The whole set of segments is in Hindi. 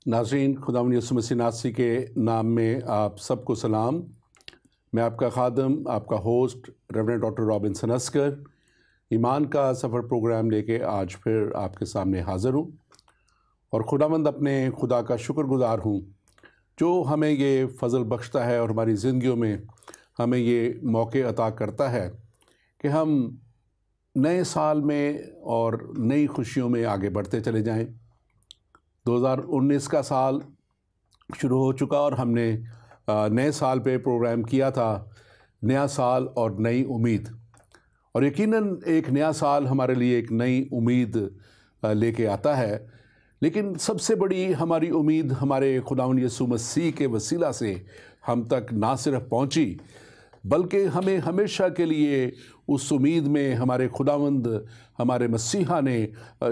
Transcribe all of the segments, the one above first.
नाज़रीन, खुदावंद यीशु मसीह नासरी के नाम में आप सबको सलाम। मैं आपका खादम, आपका host reverend doctor Robinson Asker ईमान का सफ़र प्रोग्राम लेके आज फिर आपके सामने हाज़िर हूँ और खुदावंद अपने खुदा का शुक्रगुज़ार हूँ जो हमें ये फ़ज़ल बख्शता है और हमारी ज़िंदगियों में हमें ये मौके अता करता है कि हम नए साल में और नई खुशियों में आगे बढ़ते चले जाएं। 2019 का साल शुरू हो चुका और हमने नए साल पे प्रोग्राम किया था नया साल और नई उम्मीद, और यकीनन एक नया साल हमारे लिए एक नई उम्मीद लेके आता है। लेकिन सबसे बड़ी हमारी उम्मीद हमारे खुदावंद यीशु मसीह के वसीला से हम तक ना सिर्फ पहुंची बल्कि हमें हमेशा के लिए उस उम्मीद में हमारे खुदावंद हमारे मसीहा ने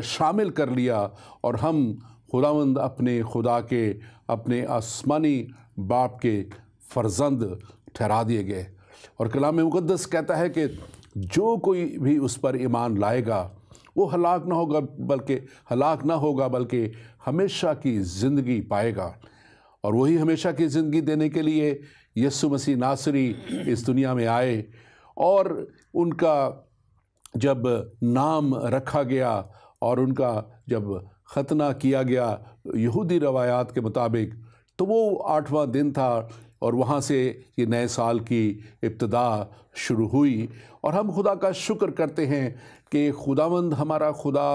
शामिल कर लिया और हम खुदावंद अपने खुदा के अपने आसमानी बाप के फ़र्जंद ठहरा दिए गए। और कलाम मुक़द्दस कहता है कि जो कोई भी उस पर ईमान लाएगा वो हलाक ना होगा बल्कि हमेशा की ज़िंदगी पाएगा। और वही हमेशा की ज़िंदगी देने के लिए यीशु मसीह नासरी इस दुनिया में आए और उनका जब नाम रखा गया और उनका जब ख़तना किया गया यहूदी रवायात के मुताबिक, तो वो 8वां दिन था और वहाँ से ये नए साल की इब्तिदा शुरू हुई। और हम खुदा का शुक्र करते हैं कि खुदावंद हमारा खुदा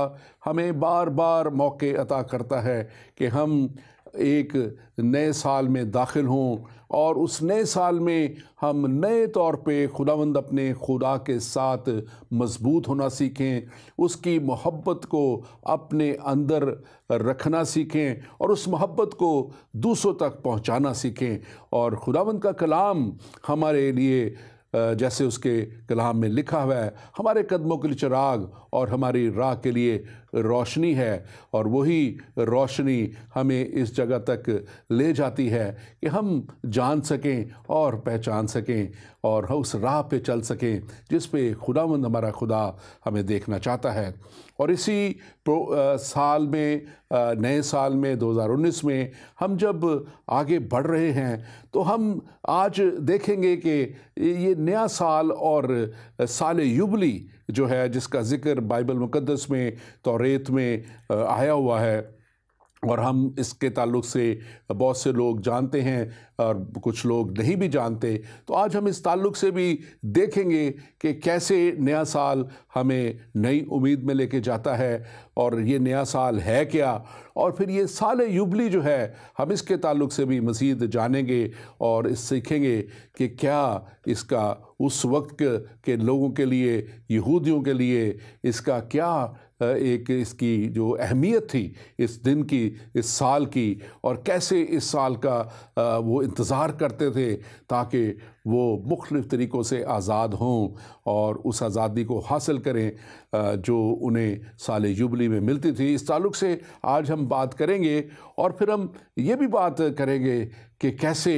हमें बार बार मौके अता करता है कि हम एक नए साल में दाखिल हों और उस नए साल में हम नए तौर पे खुदावंद अपने खुदा के साथ मज़बूत होना सीखें, उसकी मोहब्बत को अपने अंदर रखना सीखें और उस मोहब्बत को दूसरों तक पहुंचाना सीखें। और खुदावंद का कलाम हमारे लिए जैसे उसके कलाम में लिखा हुआ है, हमारे कदमों के लिए चिराग और हमारी राह के लिए रोशनी है। और वही रोशनी हमें इस जगह तक ले जाती है कि हम जान सकें और पहचान सकें और उस राह पे चल सकें जिस पे खुदावंद हमारा खुदा हमें देखना चाहता है। और इसी साल में नए साल में 2019 में हम जब आगे बढ़ रहे हैं तो हम आज देखेंगे कि ये नया साल और साल युबली जो है जिसका ज़िक्र बाइबल मुक़द्दस में तौरेत में आया हुआ है और हम इसके ताल्लुक़ से बहुत से लोग जानते हैं और कुछ लोग नहीं भी जानते, तो आज हम इस ताल्लुक़ से भी देखेंगे कि कैसे नया साल हमें नई उम्मीद में लेके जाता है और ये नया साल है क्या। और फिर ये साल युबली जो है हम इसके ताल्लुक़ से भी मज़ीद जानेंगे और सीखेंगे कि क्या इसका उस वक्त के लोगों के लिए, यहूदियों के लिए इसका क्या एक इसकी जो अहमियत थी इस दिन की, इस साल की, और कैसे इस साल का वो इंतज़ार करते थे ताकि वो मुख्तलिफ़ तरीक़ों से आज़ाद हों और उस आज़ादी को हासिल करें जो उन्हें साल युबली में मिलती थी। इस ताल्लुक़ से आज हम बात करेंगे और फिर हम ये भी बात करेंगे कि कैसे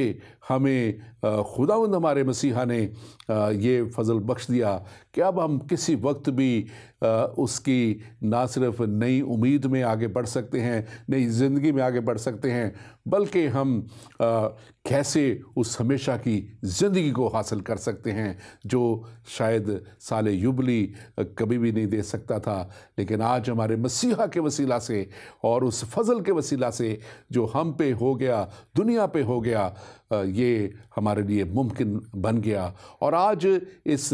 हमें खुदावंद हमारे मसीहा ने ये फ़ज़ल बख्श दिया कि अब हम किसी वक्त भी उसकी ना सिर्फ नई उम्मीद में आगे बढ़ सकते हैं, नई ज़िंदगी में आगे बढ़ सकते हैं, बल्कि हम कैसे उस हमेशा की ज़िंदगी को हासिल कर सकते हैं जो शायद साल युबली कभी भी नहीं दे सकता था। लेकिन आज हमारे मसीहा के वसीला से और उस फ़ज़ल के वसीला से जो हम पे हो गया, दुनिया पे हो गया, ये हमारे लिए मुमकिन बन गया। और आज इस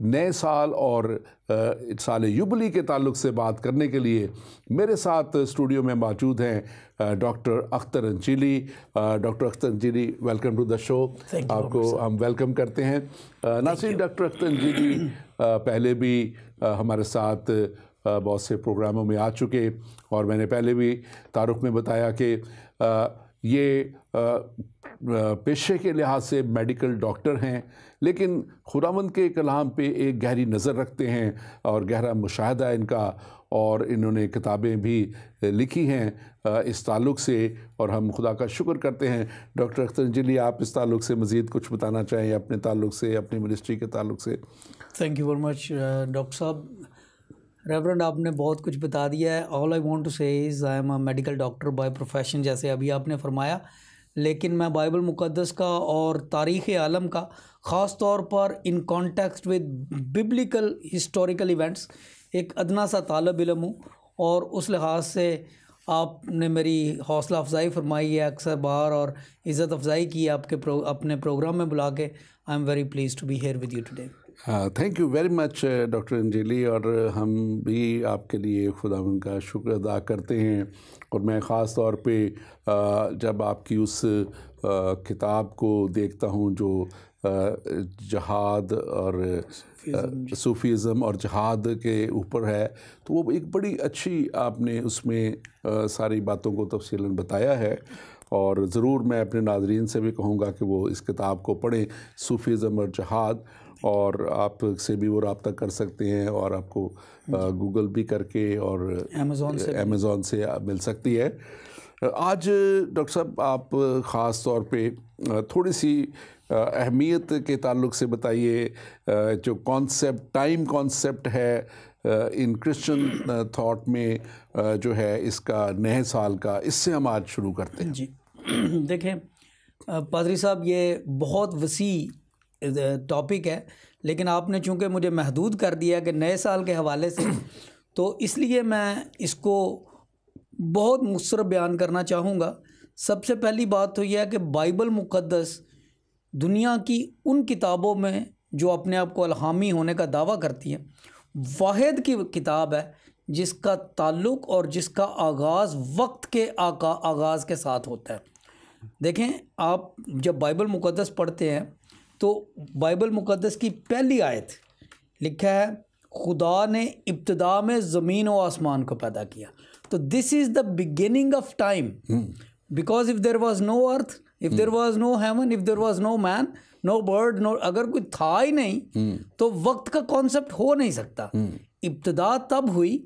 नए साल और साल युबली के ताल्लुक़ से बात करने के लिए मेरे साथ स्टूडियो में मौजूद हैं doctor Akhtar Anjeeli. Doctor Akhtar Anjeeli, welcome to the show. आपको हम वेलकम करते हैं। नासिर, डॉक्टर अख्तर अंजीली पहले भी हमारे साथ बहुत से प्रोग्रामों में आ चुके और मैंने पहले भी तारुफ में बताया कि ये पेशे के लिहाज से मेडिकल डॉक्टर हैं, लेकिन खुदावंद के कलाम पे एक गहरी नज़र रखते हैं और गहरा मुशाहदा है इनका, और इन्होंने किताबें भी लिखी हैं इस ताल्लुक़ से, और हम खुदा का शुक्र करते हैं। डॉक्टर अख्तर अंजली, आप इस ताल्लुक़ से मज़ीद कुछ बताना चाहें अपने ताल्लुक़ से, अपनी मिनिस्ट्री के ताल्लुक़ से? Thank you very much doctor साहब। रेवरेंड, आपने बहुत कुछ बता दिया है। ऑल आई वांट टू से is I am a medical doctor by profession, जैसे अभी आपने फरमाया, लेकिन मैं बाइबल मुक़द्दस का और तारीख़ आलम का ख़ास तौर पर in context with biblical historical events एक अदना सा तालब इल्म हूँ, और उस लिहाज से आपने मेरी हौसला अफजाई फरमाई है अक्सर बार और इज़्ज़त अफजाई की आपके अपने प्रोग्राम में बुला के। I am very please to be here with you today. Thank you very much doctor Anjali, और हम भी आपके लिए खुदावंद का शुक्र अदा करते हैं। और मैं ख़ास तौर पे जब आपकी उस किताब को देखता हूँ जो जहाद और सूफीज़म और जहाद के ऊपर है, तो वो एक बड़ी अच्छी आपने उसमें सारी बातों को तफसीलन बताया है, और ज़रूर मैं अपने नाज़रीन से भी कहूँगा कि वो इस किताब को पढ़ें, सूफीज़म और जहाद, और आपसे भी वो रब्ता कर सकते हैं, और आपको गूगल भी करके और अमेज़ॉन से मिल सकती है। आज डॉक्टर साहब, आप ख़ास तौर पे थोड़ी सी अहमियत के ताल्लुक़ से बताइए, जो कॉन्सेप्ट, टाइम कॉन्सेप्ट है इन क्रिश्चियन थॉट में जो है इसका नए साल का, इससे हम आज शुरू करते हैं। जी देखें पादरी साहब, ये बहुत वसी टॉपिक है, लेकिन आपने चूँकि मुझे महदूद कर दिया कि नए साल के हवाले से, तो इसलिए मैं इसको बहुत मुख्तसर बयान करना चाहूँगा। सबसे पहली बात तो यह है कि बाइबल मुक़द्दस दुनिया की उन किताबों में जो अपने आप को अलहामी होने का दावा करती हैं, वाहिद की किताब है जिसका ताल्लुक़ और जिसका आगाज़ वक्त के आगाज़ के साथ होता है। देखें, आप जब बाइबल मुक़द्दस पढ़ते हैं तो बाइबल मुक़द्दस की पहली आयत लिखा है, खुदा ने इब्तिदा में ज़मीन और आसमान को पैदा किया। तो this is the beginning of time, because if there was no earth, if there was no heaven, if there was no man, no bird, no, अगर कोई था ही नहीं तो वक्त का कॉन्सेप्ट हो नहीं सकता। इब्तिदा तब हुई,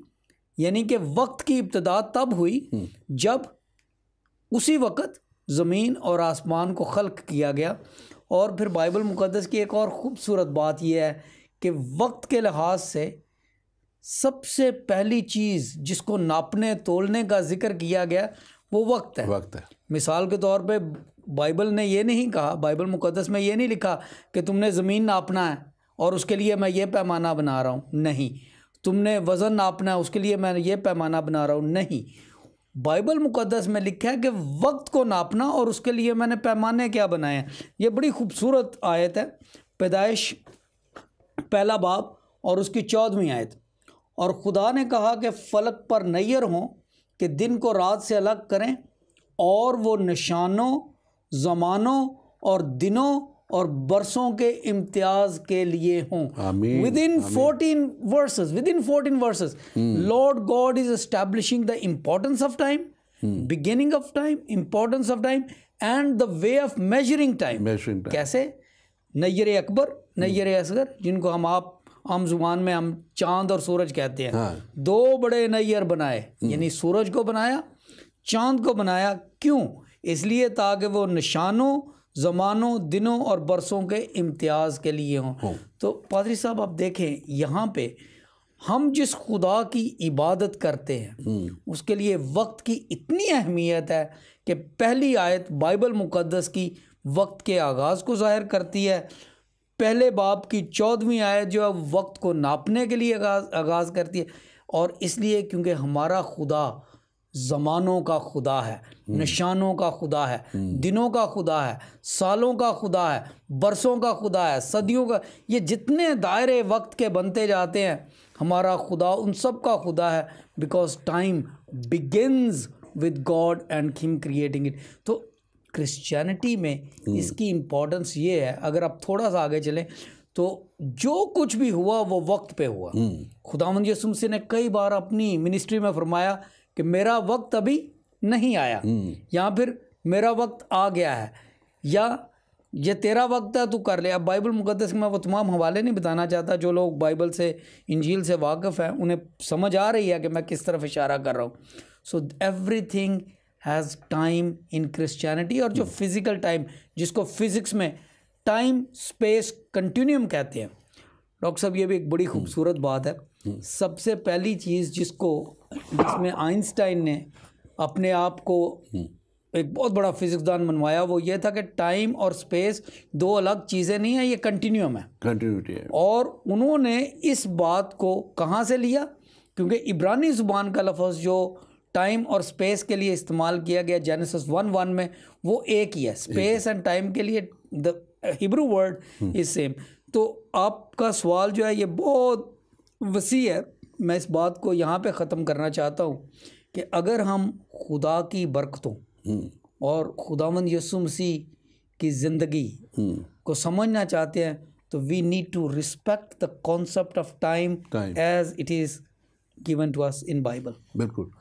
यानी कि वक्त की इब्तिदा तब हुई जब उसी वक्त ज़मीन और आसमान को खल्क किया गया। और फिर बाइबल मुक़द्दस की एक और ख़ूबसूरत बात यह है कि वक्त के लिहाज से सबसे पहली चीज़ जिसको नापने तोलने का ज़िक्र किया गया वो वक्त है। मिसाल के तौर पे बाइबल ने ये नहीं कहा, बाइबल मुक़द्दस में ये नहीं लिखा कि तुमने ज़मीन नापना है और उसके लिए मैं ये पैमाना बना रहा हूँ, नहीं। तुमने वज़न नापना है, उसके लिए मैं ये पैमाना बना रहा हूँ, नहीं। बाइबल मुक़द्दस में लिखा है कि वक्त को नापना और उसके लिए मैंने पैमाने क्या बनाए हैं। ये बड़ी खूबसूरत आयत है, पैदाइश पहला बाब और उसकी 14वीं आयत। और खुदा ने कहा कि फ़लक पर नैयर हों कि दिन को रात से अलग करें, और वो निशानों, ज़मानों और दिनों और बरसों के इम्तियाज़ के लिए हों। Within 14 versus Lord God is establishing the importance of time, beginning of time, importance of time and the way of measuring time. कैसे? नैयर अकबर, नैयर असगर, जिनको हम आप आम जुबान में हम चांद और सूरज कहते हैं। हाँ। दो बड़े नैयर बनाए, यानी सूरज को बनाया, चांद को बनाया। क्यों? इसलिए ताकि वो निशानों, ज़मानों, दिनों और बरसों के इम्तियाज़ के लिए हों। तो पादरी साहब, आप देखें यहाँ पे हम जिस खुदा की इबादत करते हैं उसके लिए वक्त की इतनी अहमियत है कि पहली आयत बाइबल मुक़द्दस की वक्त के आगाज़ को ज़ाहिर करती है। पहले बाब की 14वीं आयत जो है वक्त को नापने के लिए आगाज़ करती है। और इसलिए क्योंकि हमारा खुदा ज़मानों का खुदा है, निशानों का खुदा है, दिनों का खुदा है, सालों का खुदा है, बरसों का खुदा है, सदियों का, ये जितने दायरे वक्त के बनते जाते हैं हमारा खुदा उन सब का खुदा है। Because time begins with God and him creating it. तो क्रिश्चियनिटी में इसकी इम्पोर्टेंस ये है, अगर आप थोड़ा सा आगे चलें तो जो कुछ भी हुआ वो वक्त पे हुआ। खुदावंद यीशु मसीह ने कई बार अपनी मिनिस्ट्री में फरमाया कि मेरा वक्त अभी नहीं आया, या फिर मेरा वक्त आ गया है, या ये तेरा वक्त है तू कर ले। अब बाइबल मुक़द्दस में वो तमाम हवाले नहीं बताना चाहता, जो लोग बाइबल से इंजील से वाकिफ़ हैं उन्हें समझ आ रही है कि मैं किस तरफ इशारा कर रहा हूँ। So everything has time in Christianity, और जो फिज़िकल टाइम जिसको फिज़िक्स में टाइम स्पेस कंटिन्यूम कहते हैं। डॉक्टर साहब ये भी एक बड़ी खूबसूरत बात है। सबसे पहली चीज़ जिसमें आइंस्टाइन ने अपने आप को एक बहुत बड़ा फिजिक्सदान बनवाया, वो ये था कि टाइम और स्पेस दो अलग चीज़ें नहीं हैं, ये कंटिन्यूम है, कंटिन्यूटी है। और उन्होंने इस बात को कहाँ से लिया? क्योंकि इब्रानी ज़ुबान का लफ्ज़ जो टाइम और स्पेस के लिए इस्तेमाल किया गया जेनेसिस 1:1 में, वो एक ही है। स्पेस एंड टाइम के लिए the Hebrew word is same. तो आपका सवाल जो है ये बहुत वसी है। मैं इस बात को यहाँ पे ख़त्म करना चाहता हूँ कि अगर हम खुदा की बरकतों और खुदावंद यीशु मसीह की ज़िंदगी को समझना चाहते हैं तो we need to respect the concept of time as it is given to us in Bible. बिल्कुल।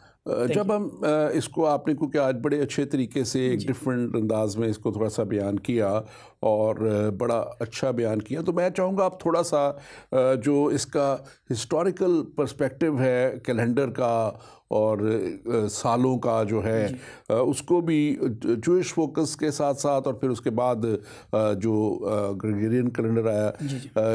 जब हम इसको आपने क्योंकि आज बड़े अच्छे तरीके से एक डिफरेंट अंदाज में इसको थोड़ा सा बयान किया और बड़ा अच्छा बयान किया, तो मैं चाहूँगा आप थोड़ा सा जो इसका हिस्टोरिकल पर्सपेक्टिव है कैलेंडर का और सालों का जो है उसको भी जूइश फोकस के साथ साथ, और फिर उसके बाद जो ग्रेगोरियन कैलेंडर आया,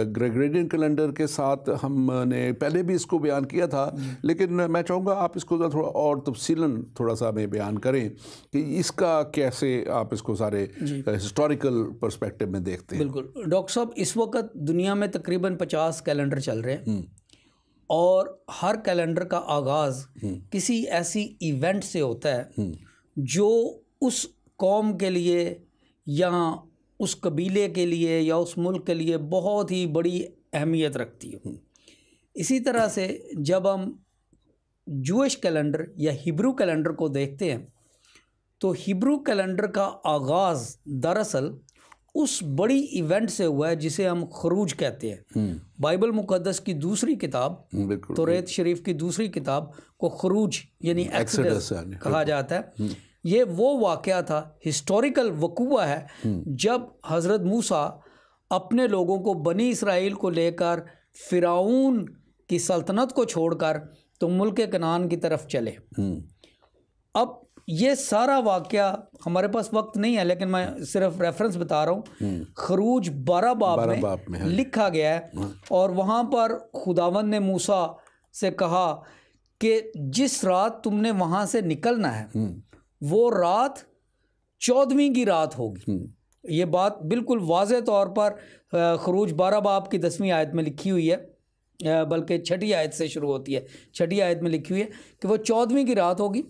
ग्रेगोरियन कैलेंडर के साथ हमने पहले भी इसको बयान किया था, लेकिन मैं चाहूँगा आप इसको थोड़ा और तफसीलन थोड़ा सा हमें बयान करें कि इसका कैसे आप इसको सारे हिस्टोरिकल पर्सपेक्टिव में देखते हैं। बिल्कुल डॉक्टर साहब, इस वक्त दुनिया में तकरीबन 50 कैलेंडर चल रहे हैं और हर कैलेंडर का आगाज़ किसी ऐसी इवेंट से होता है जो उस कौम के लिए या उस कबीले के लिए या उस मुल्क के लिए बहुत ही बड़ी अहमियत रखती है। इसी तरह से जब हम जूइश कैलेंडर या हिब्रू कैलेंडर को देखते हैं तो हिब्रू कैलेंडर का आगाज़ दरअसल उस बड़ी इवेंट से हुआ है जिसे हम खरूज कहते हैं। बाइबल मुक़द्दस की दूसरी किताब तौरात शरीफ की दूसरी किताब को खरूज यानी एक्सोडस कहा जाता है। ये वो वाक़या था, हिस्टोरिकल वक़ूआ है, जब हज़रत मूसा अपने लोगों को बनी इसराइल को लेकर फ़िरौन की सल्तनत को छोड़कर तो मुल्क कनान की तरफ चले। अब ये सारा वाक़या हमारे पास वक्त नहीं है, लेकिन मैं सिर्फ रेफरेंस बता रहा हूँ। खरूज 12 बाब में लिखा गया है और वहाँ पर खुदावंद ने मूसा से कहा कि जिस रात तुमने वहाँ से निकलना है वो रात 14वीं की रात होगी। ये बात बिल्कुल वाज़े तौर पर खरूज 12 बाब की 10वीं आयत में लिखी हुई है, बल्कि 6ठी आयत से शुरू होती है। 6ठी आयत में लिखी हुई है कि वो 14वीं की रात होगी।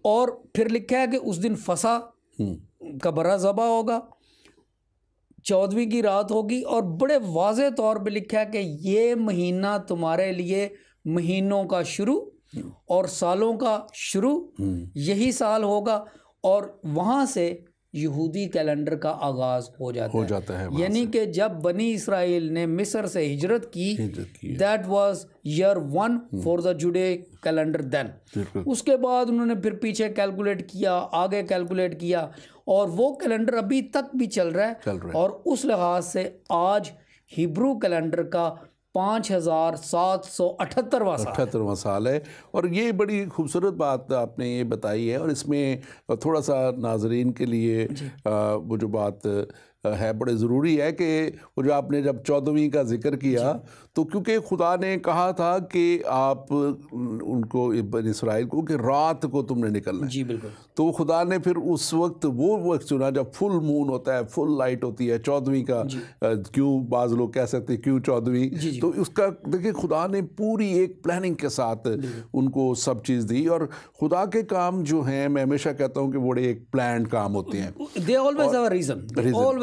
और फिर लिखा है कि उस दिन फसा का बड़ा ज़बा होगा, 14वीं की रात होगी, और बड़े वाज़े तौर पे लिखा है कि ये महीना तुम्हारे लिए महीनों का शुरू और सालों का शुरू यही साल होगा। और वहाँ से यहूदी कैलेंडर का आगाज़ हो जाता है। यानी कि जब बनी इसराइल ने मिस्र से हिजरत की, that was year 1 for the जुडे कैलेंडर देन। उसके बाद उन्होंने फिर पीछे कैलकुलेट किया, आगे कैलकुलेट किया, और वो कैलेंडर अभी तक भी चल रहा है। और उस लिहाज से आज हिब्रू कैलेंडर का 5778वां साल है। और ये बड़ी खूबसूरत बात आपने ये बताई है, और इसमें थोड़ा सा नाजरीन के लिए वो जो बात है बड़े ज़रूरी है कि वो जो आपने जब 14वीं का जिक्र किया, तो क्योंकि खुदा ने कहा था कि आप उनको बनी इसराइल को कि रात को तुमने निकलना है। जी बिल्कुल। तो खुदा ने फिर उस वक्त वो वक्त चुना जब फुल मून होता है, फुल लाइट होती है 14वीं का। क्यों बाज़ लोग कह सकते हैं क्यों 14वीं, तो उसका देखिए खुदा ने पूरी एक प्लानिंग के साथ उनको सब चीज़ दी। और खुदा के काम जो हैं मैं हमेशा कहता हूँ कि बड़े एक प्लान्ड काम होते हैं। They always have a reason.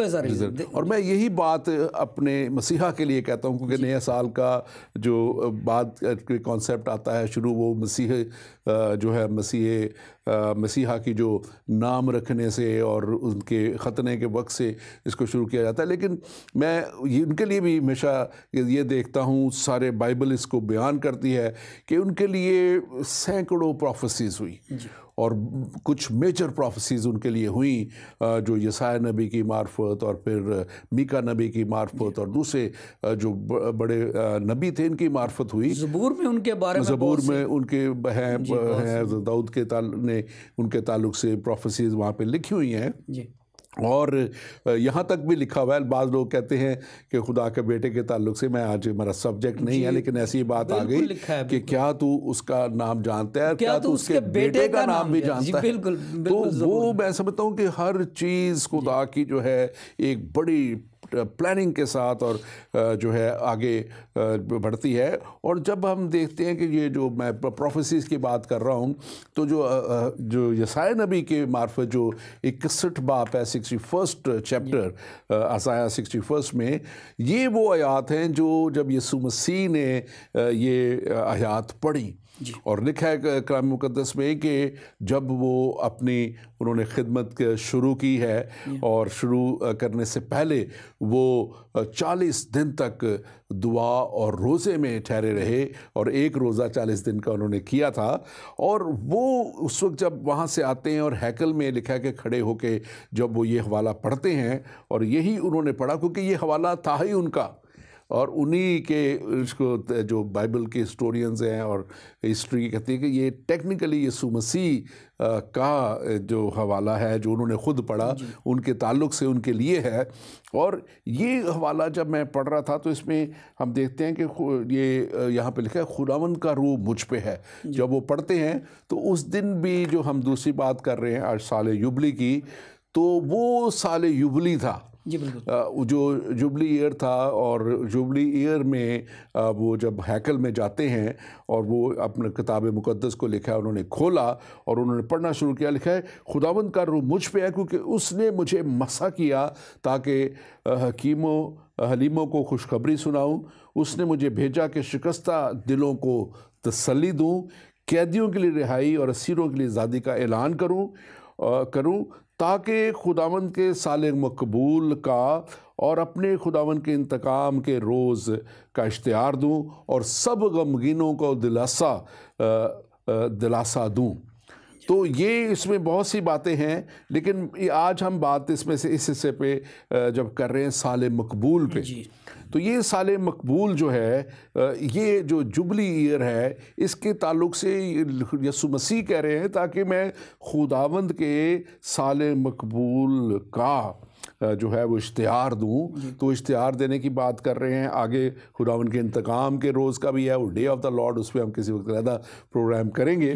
और मैं यही बात अपने मसीहा के लिए कहता हूँ, क्योंकि नया साल का जो बाद के कॉन्सेप्ट आता है शुरू, वो मसीह जो है मसीहा की जो नाम रखने से और उनके ख़तने के वक्त से इसको शुरू किया जाता है। लेकिन मैं उनके लिए भी हमेशा ये देखता हूँ, सारे बाइबल इसको बयान करती है कि उनके लिए सैकड़ों प्रोफेसीज हुई और कुछ मेजर प्रोफेसीज उनके लिए हुई जो यसाया नबी की मार्फत और फिर मीका नबी की मार्फत और दूसरे जो बड़े नबी थे इनकी मार्फत हुई। ज़बूर में उनके बारे में ज़बूर में उनके हैं दाऊद के ने उनके ताल्लुक से प्रोफेसीज वहाँ पे लिखी हुई हैं जी। और यहाँ तक भी लिखा हुआ है। बाज़ लोग कहते हैं कि खुदा के बेटे के ताल्लुक से, मैं आज मेरा सब्जेक्ट नहीं है लेकिन ऐसी बात आ गई कि क्या तू उसका नाम जानता है, क्या तू उसके बेटे का नाम भी जानता है। बिल्कुल, तो वो मैं समझता हूँ कि हर चीज़ खुदा की जो है एक बड़ी प्लानिंग के साथ और जो है आगे बढ़ती है। और जब हम देखते हैं कि ये जो मैं प्रोफेसीज़ की बात कर रहा हूँ तो जो यसाया नबी के मार्फत जो 61 बाप है 61st चैप्टर आसाया 61 में, ये वो आयात हैं जो जब यीशु मसीह ने ये आयात पढ़ी और लिखा है कलाम मुक़द्दस में कि जब वो उन्होंने खिदमत शुरू की है और शुरू करने से पहले वो 40 दिन तक दुआ और रोज़े में ठहरे रहे और एक रोज़ा 40 दिन का उन्होंने किया था। और वो उस वक्त जब वहाँ से आते हैं और हैकल में लिखा है कि खड़े होके जब वो ये हवाला पढ़ते हैं, और यही उन्होंने पढ़ा क्योंकि ये हवाला था ही उनका, और उन्हीं के इसको जो बाइबल के हिस्टोरियंस हैं और हिस्ट्री कहते हैं कि ये टेक्निकली यीशु मसीह का जो हवाला है जो उन्होंने ख़ुद पढ़ा उनके ताल्लुक़ से उनके लिए है। और ये हवाला जब मैं पढ़ रहा था तो इसमें हम देखते हैं कि ये यहाँ पे लिखा है खुदावंद का रूह मुझ पे है। जब वो पढ़ते हैं तो उस दिन भी जो हम दूसरी बात कर रहे हैं आज साल युबली की, तो वो साल युबली था जी बिल्कुल। जो जुबली ईयर था। और जुबली ईयर में वो जब हैकल में जाते हैं और वो अपने किताब मुक़द्दस को लिखा है, उन्होंने खोला और उन्होंने पढ़ना शुरू किया। लिखा है खुदावंद का रूह मुझ पे है क्योंकि उसने मुझे मसा किया ताकि हलीमों को खुशखबरी सुनाऊं। उसने मुझे भेजा कि शिकस्ता दिलों को तसल्ली दूं, कैदियों के लिए रिहाई और असीरों के लिए आज़ादी का ऐलान करूं ताकि खुदावंद के साल मकबूल का और अपने खुदावंद के इंतकाम के रोज़ का इश्तिहार दूं और सब गमगीनों को दिलासा दूं। तो ये इसमें बहुत सी बातें हैं, लेकिन आज हम बात इसमें से इस हिस्से पे जब कर रहे हैं साल मकबूल पे, तो ये साल मकबूल जो है ये जो जुबली ईयर है इसके ताल्लुक से यीशु मसीह कह रहे हैं ताकि मैं खुदावंद के साल मकबूल का जो है वो इश्तिहार दूँ। तो इश्तिहार देने की बात कर रहे हैं। आगे खुदावंद के इंतकाम के रोज़ का भी है, वो डे ऑफ द लॉर्ड, उस पर हम किसी वक्त ज़्यादा प्रोग्राम करेंगे।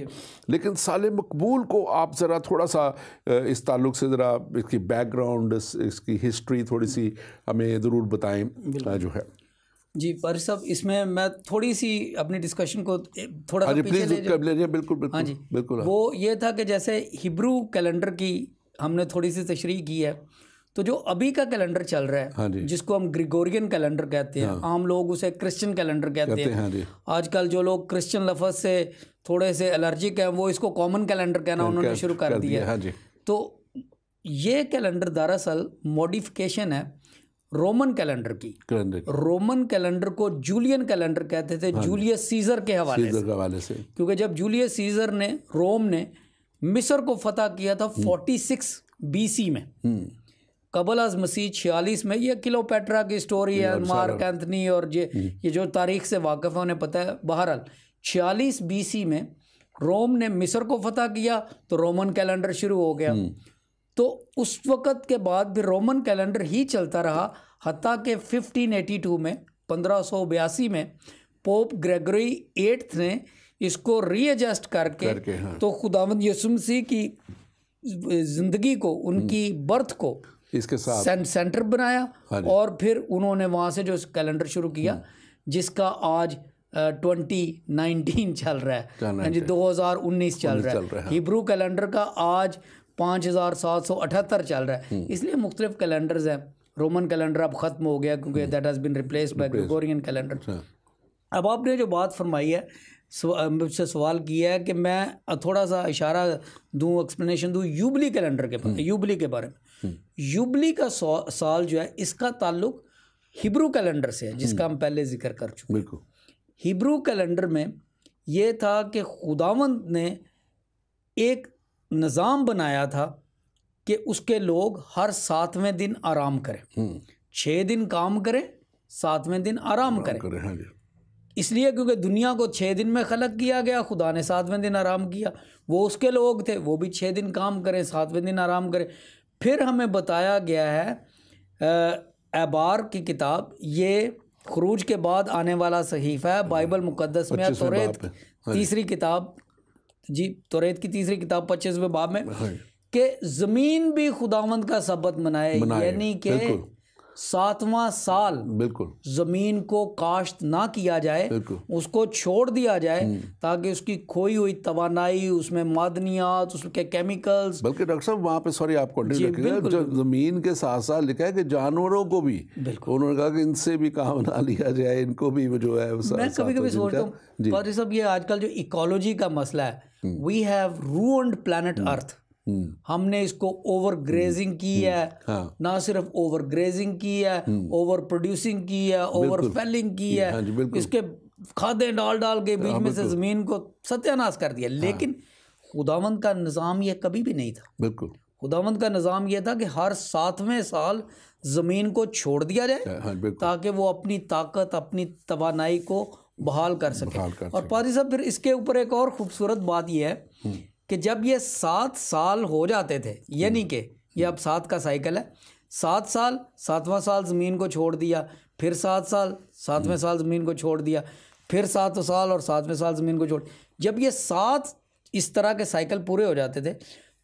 लेकिन साल मकबूल को आप ज़रा थोड़ा सा इस ताल्लुक से ज़रा इसकी बैकग्राउंड, इसकी हिस्ट्री थोड़ी सी हमें ज़रूर बताएं जो है। जी पर साहब, इसमें मैं थोड़ी सी अपनी डिस्कशन को थोड़ा सा पीछे ले लीजिए। बिल्कुल हाँ जी बिल्कुल। वो ये था कि जैसे हिब्रू कैलेंडर की हमने थोड़ी सी तशरीह की है, तो जो अभी का कैलेंडर चल रहा है, हाँ जिसको हम ग्रिगोरियन कैलेंडर कहते हैं, आम लोग उसे क्रिश्चियन कैलेंडर कहते हैं। हाँ जी। आजकल जो लोग क्रिश्चियन लफ्ज़ से थोड़े से एलर्जिक हैं वो इसको कॉमन कैलेंडर कहना उन्होंने शुरू कर दिया। हाँ जी। तो ये कैलेंडर दरअसल मॉडिफिकेशन है रोमन कैलेंडर की। रोमन कैलेंडर को जूलियन कैलेंडर कहते थे, जूलियस सीजर के हवाले से, क्योंकि जब जूलियस सीजर ने रोम ने मिस्र को फतह किया था 46 BC में, कबल अज़ मसीह 46 में। ये क्लियोपेट्रा की स्टोरी है, मार्क एंथनी और ये जो तारीख से वाकिफ़ है उन्हें पता है। बहरहाल 46 BC में रोम ने मिस्र को फतह किया तो रोमन कैलेंडर शुरू हो गया। तो उस वक़्त के बाद भी रोमन कैलेंडर ही चलता रहा, हत्ता के 1582 में 1582 में पोप ग्रेगरी 8 ने इसको रीएडजस्ट करके तो खुदावंद यीशु मसीह की ज़िंदगी को, उनकी बर्थ को इसके साथ सेंटर बनाया। और फिर उन्होंने वहाँ से जो कैलेंडर शुरू किया जिसका आज 2019 चल रहा है, 2019 चल रहा है। हिब्रू कैलेंडर का आज 5778 चल रहा है। इसलिए मुख्तलिफ कैलेंडर्स हैं। रोमन कैलेंडर अब ख़त्म हो गया क्योंकि that has been replaced by Gregorian calendar. अब आपने जो बात फरमाई है, मुझसे सवाल किया है कि मैं थोड़ा सा इशारा दूँ, एक्सप्लेनेशन दूँ युबली कैलेंडर के बारे में, युबली के बारे में। युबली का साल जो है इसका ताल्लुक हिब्रू कैलेंडर से है, जिसका हम पहले जिक्र कर चुके। बिल्कुल। हिब्रू कैलेंडर में ये था कि खुदावंद ने एक निज़ाम बनाया था कि उसके लोग हर 7वें दिन आराम करें। 6 दिन काम करें, 7वें दिन आराम करें। हाँ जी। इसलिए क्योंकि दुनिया को 6 दिन में खलक किया गया, खुदा ने 7वें दिन आराम किया। वो उसके लोग थे, वो भी 6 दिन काम करें, 7वें दिन आराम करें। फिर हमें बताया गया है एबार की किताब, ये खुरूज के बाद आने वाला सहीफ़ा है बाइबल मुक़द्दस में, तौरेत तीसरी किताब, जी तौरेत की तीसरी किताब 25वें बाब में, कि ज़मीन भी खुदावंद का सबत मनाए, यानी कि 7वां साल बिल्कुल ज़मीन को काश्त ना किया जाए, उसको छोड़ दिया जाए, ताकि उसकी खोई हुई तवानाई, उसमें मादनियात, उसके केमिकल्स, बल्कि डॉक्टर साहब वहाँ पे सॉरी आपको जो ज़मीन के साथ साथ लिखा है कि जानवरों को भी, उन्होंने कहा कि इनसे भी काम ना लिया जाए, इनको भी जो है। मैं कभी कभी सोचता हूँ पादरी साहब, ये आजकल जो इकोलॉजी का मसला है, we have ruined planet earth. हमने इसको ओवर ग्रेजिंग की है, ना सिर्फ ओवर ग्रेजिंग की है, ओवर प्रोड्यूसिंग की है, ओवर फेलिंग की है, इसके खादें डाल डाल के बीच में से ज़मीन को सत्यानाश कर दिया। लेकिन खुदावंद का निज़ाम ये कभी भी नहीं था। बिल्कुल खुदावंद का निज़ाम ये था कि हर 7वें साल ज़मीन को छोड़ दिया जाए, ताकि वो अपनी ताकत, अपनी तवानाई को बहाल कर सके। और पादरी साहब फिर इसके ऊपर एक और ख़ूबसूरत बात यह है कि जब ये 7 साल हो जाते थे, यानी कि ये अब 7 का साइकिल है, 7 साल, 7वां साल ज़मीन को छोड़ दिया, फिर 7 साल, 7वें साल ज़मीन को छोड़ दिया, फिर 7 साल और 7वें साल ज़मीन को छोड़। जब ये 7 इस तरह के साइकिल पूरे हो जाते थे,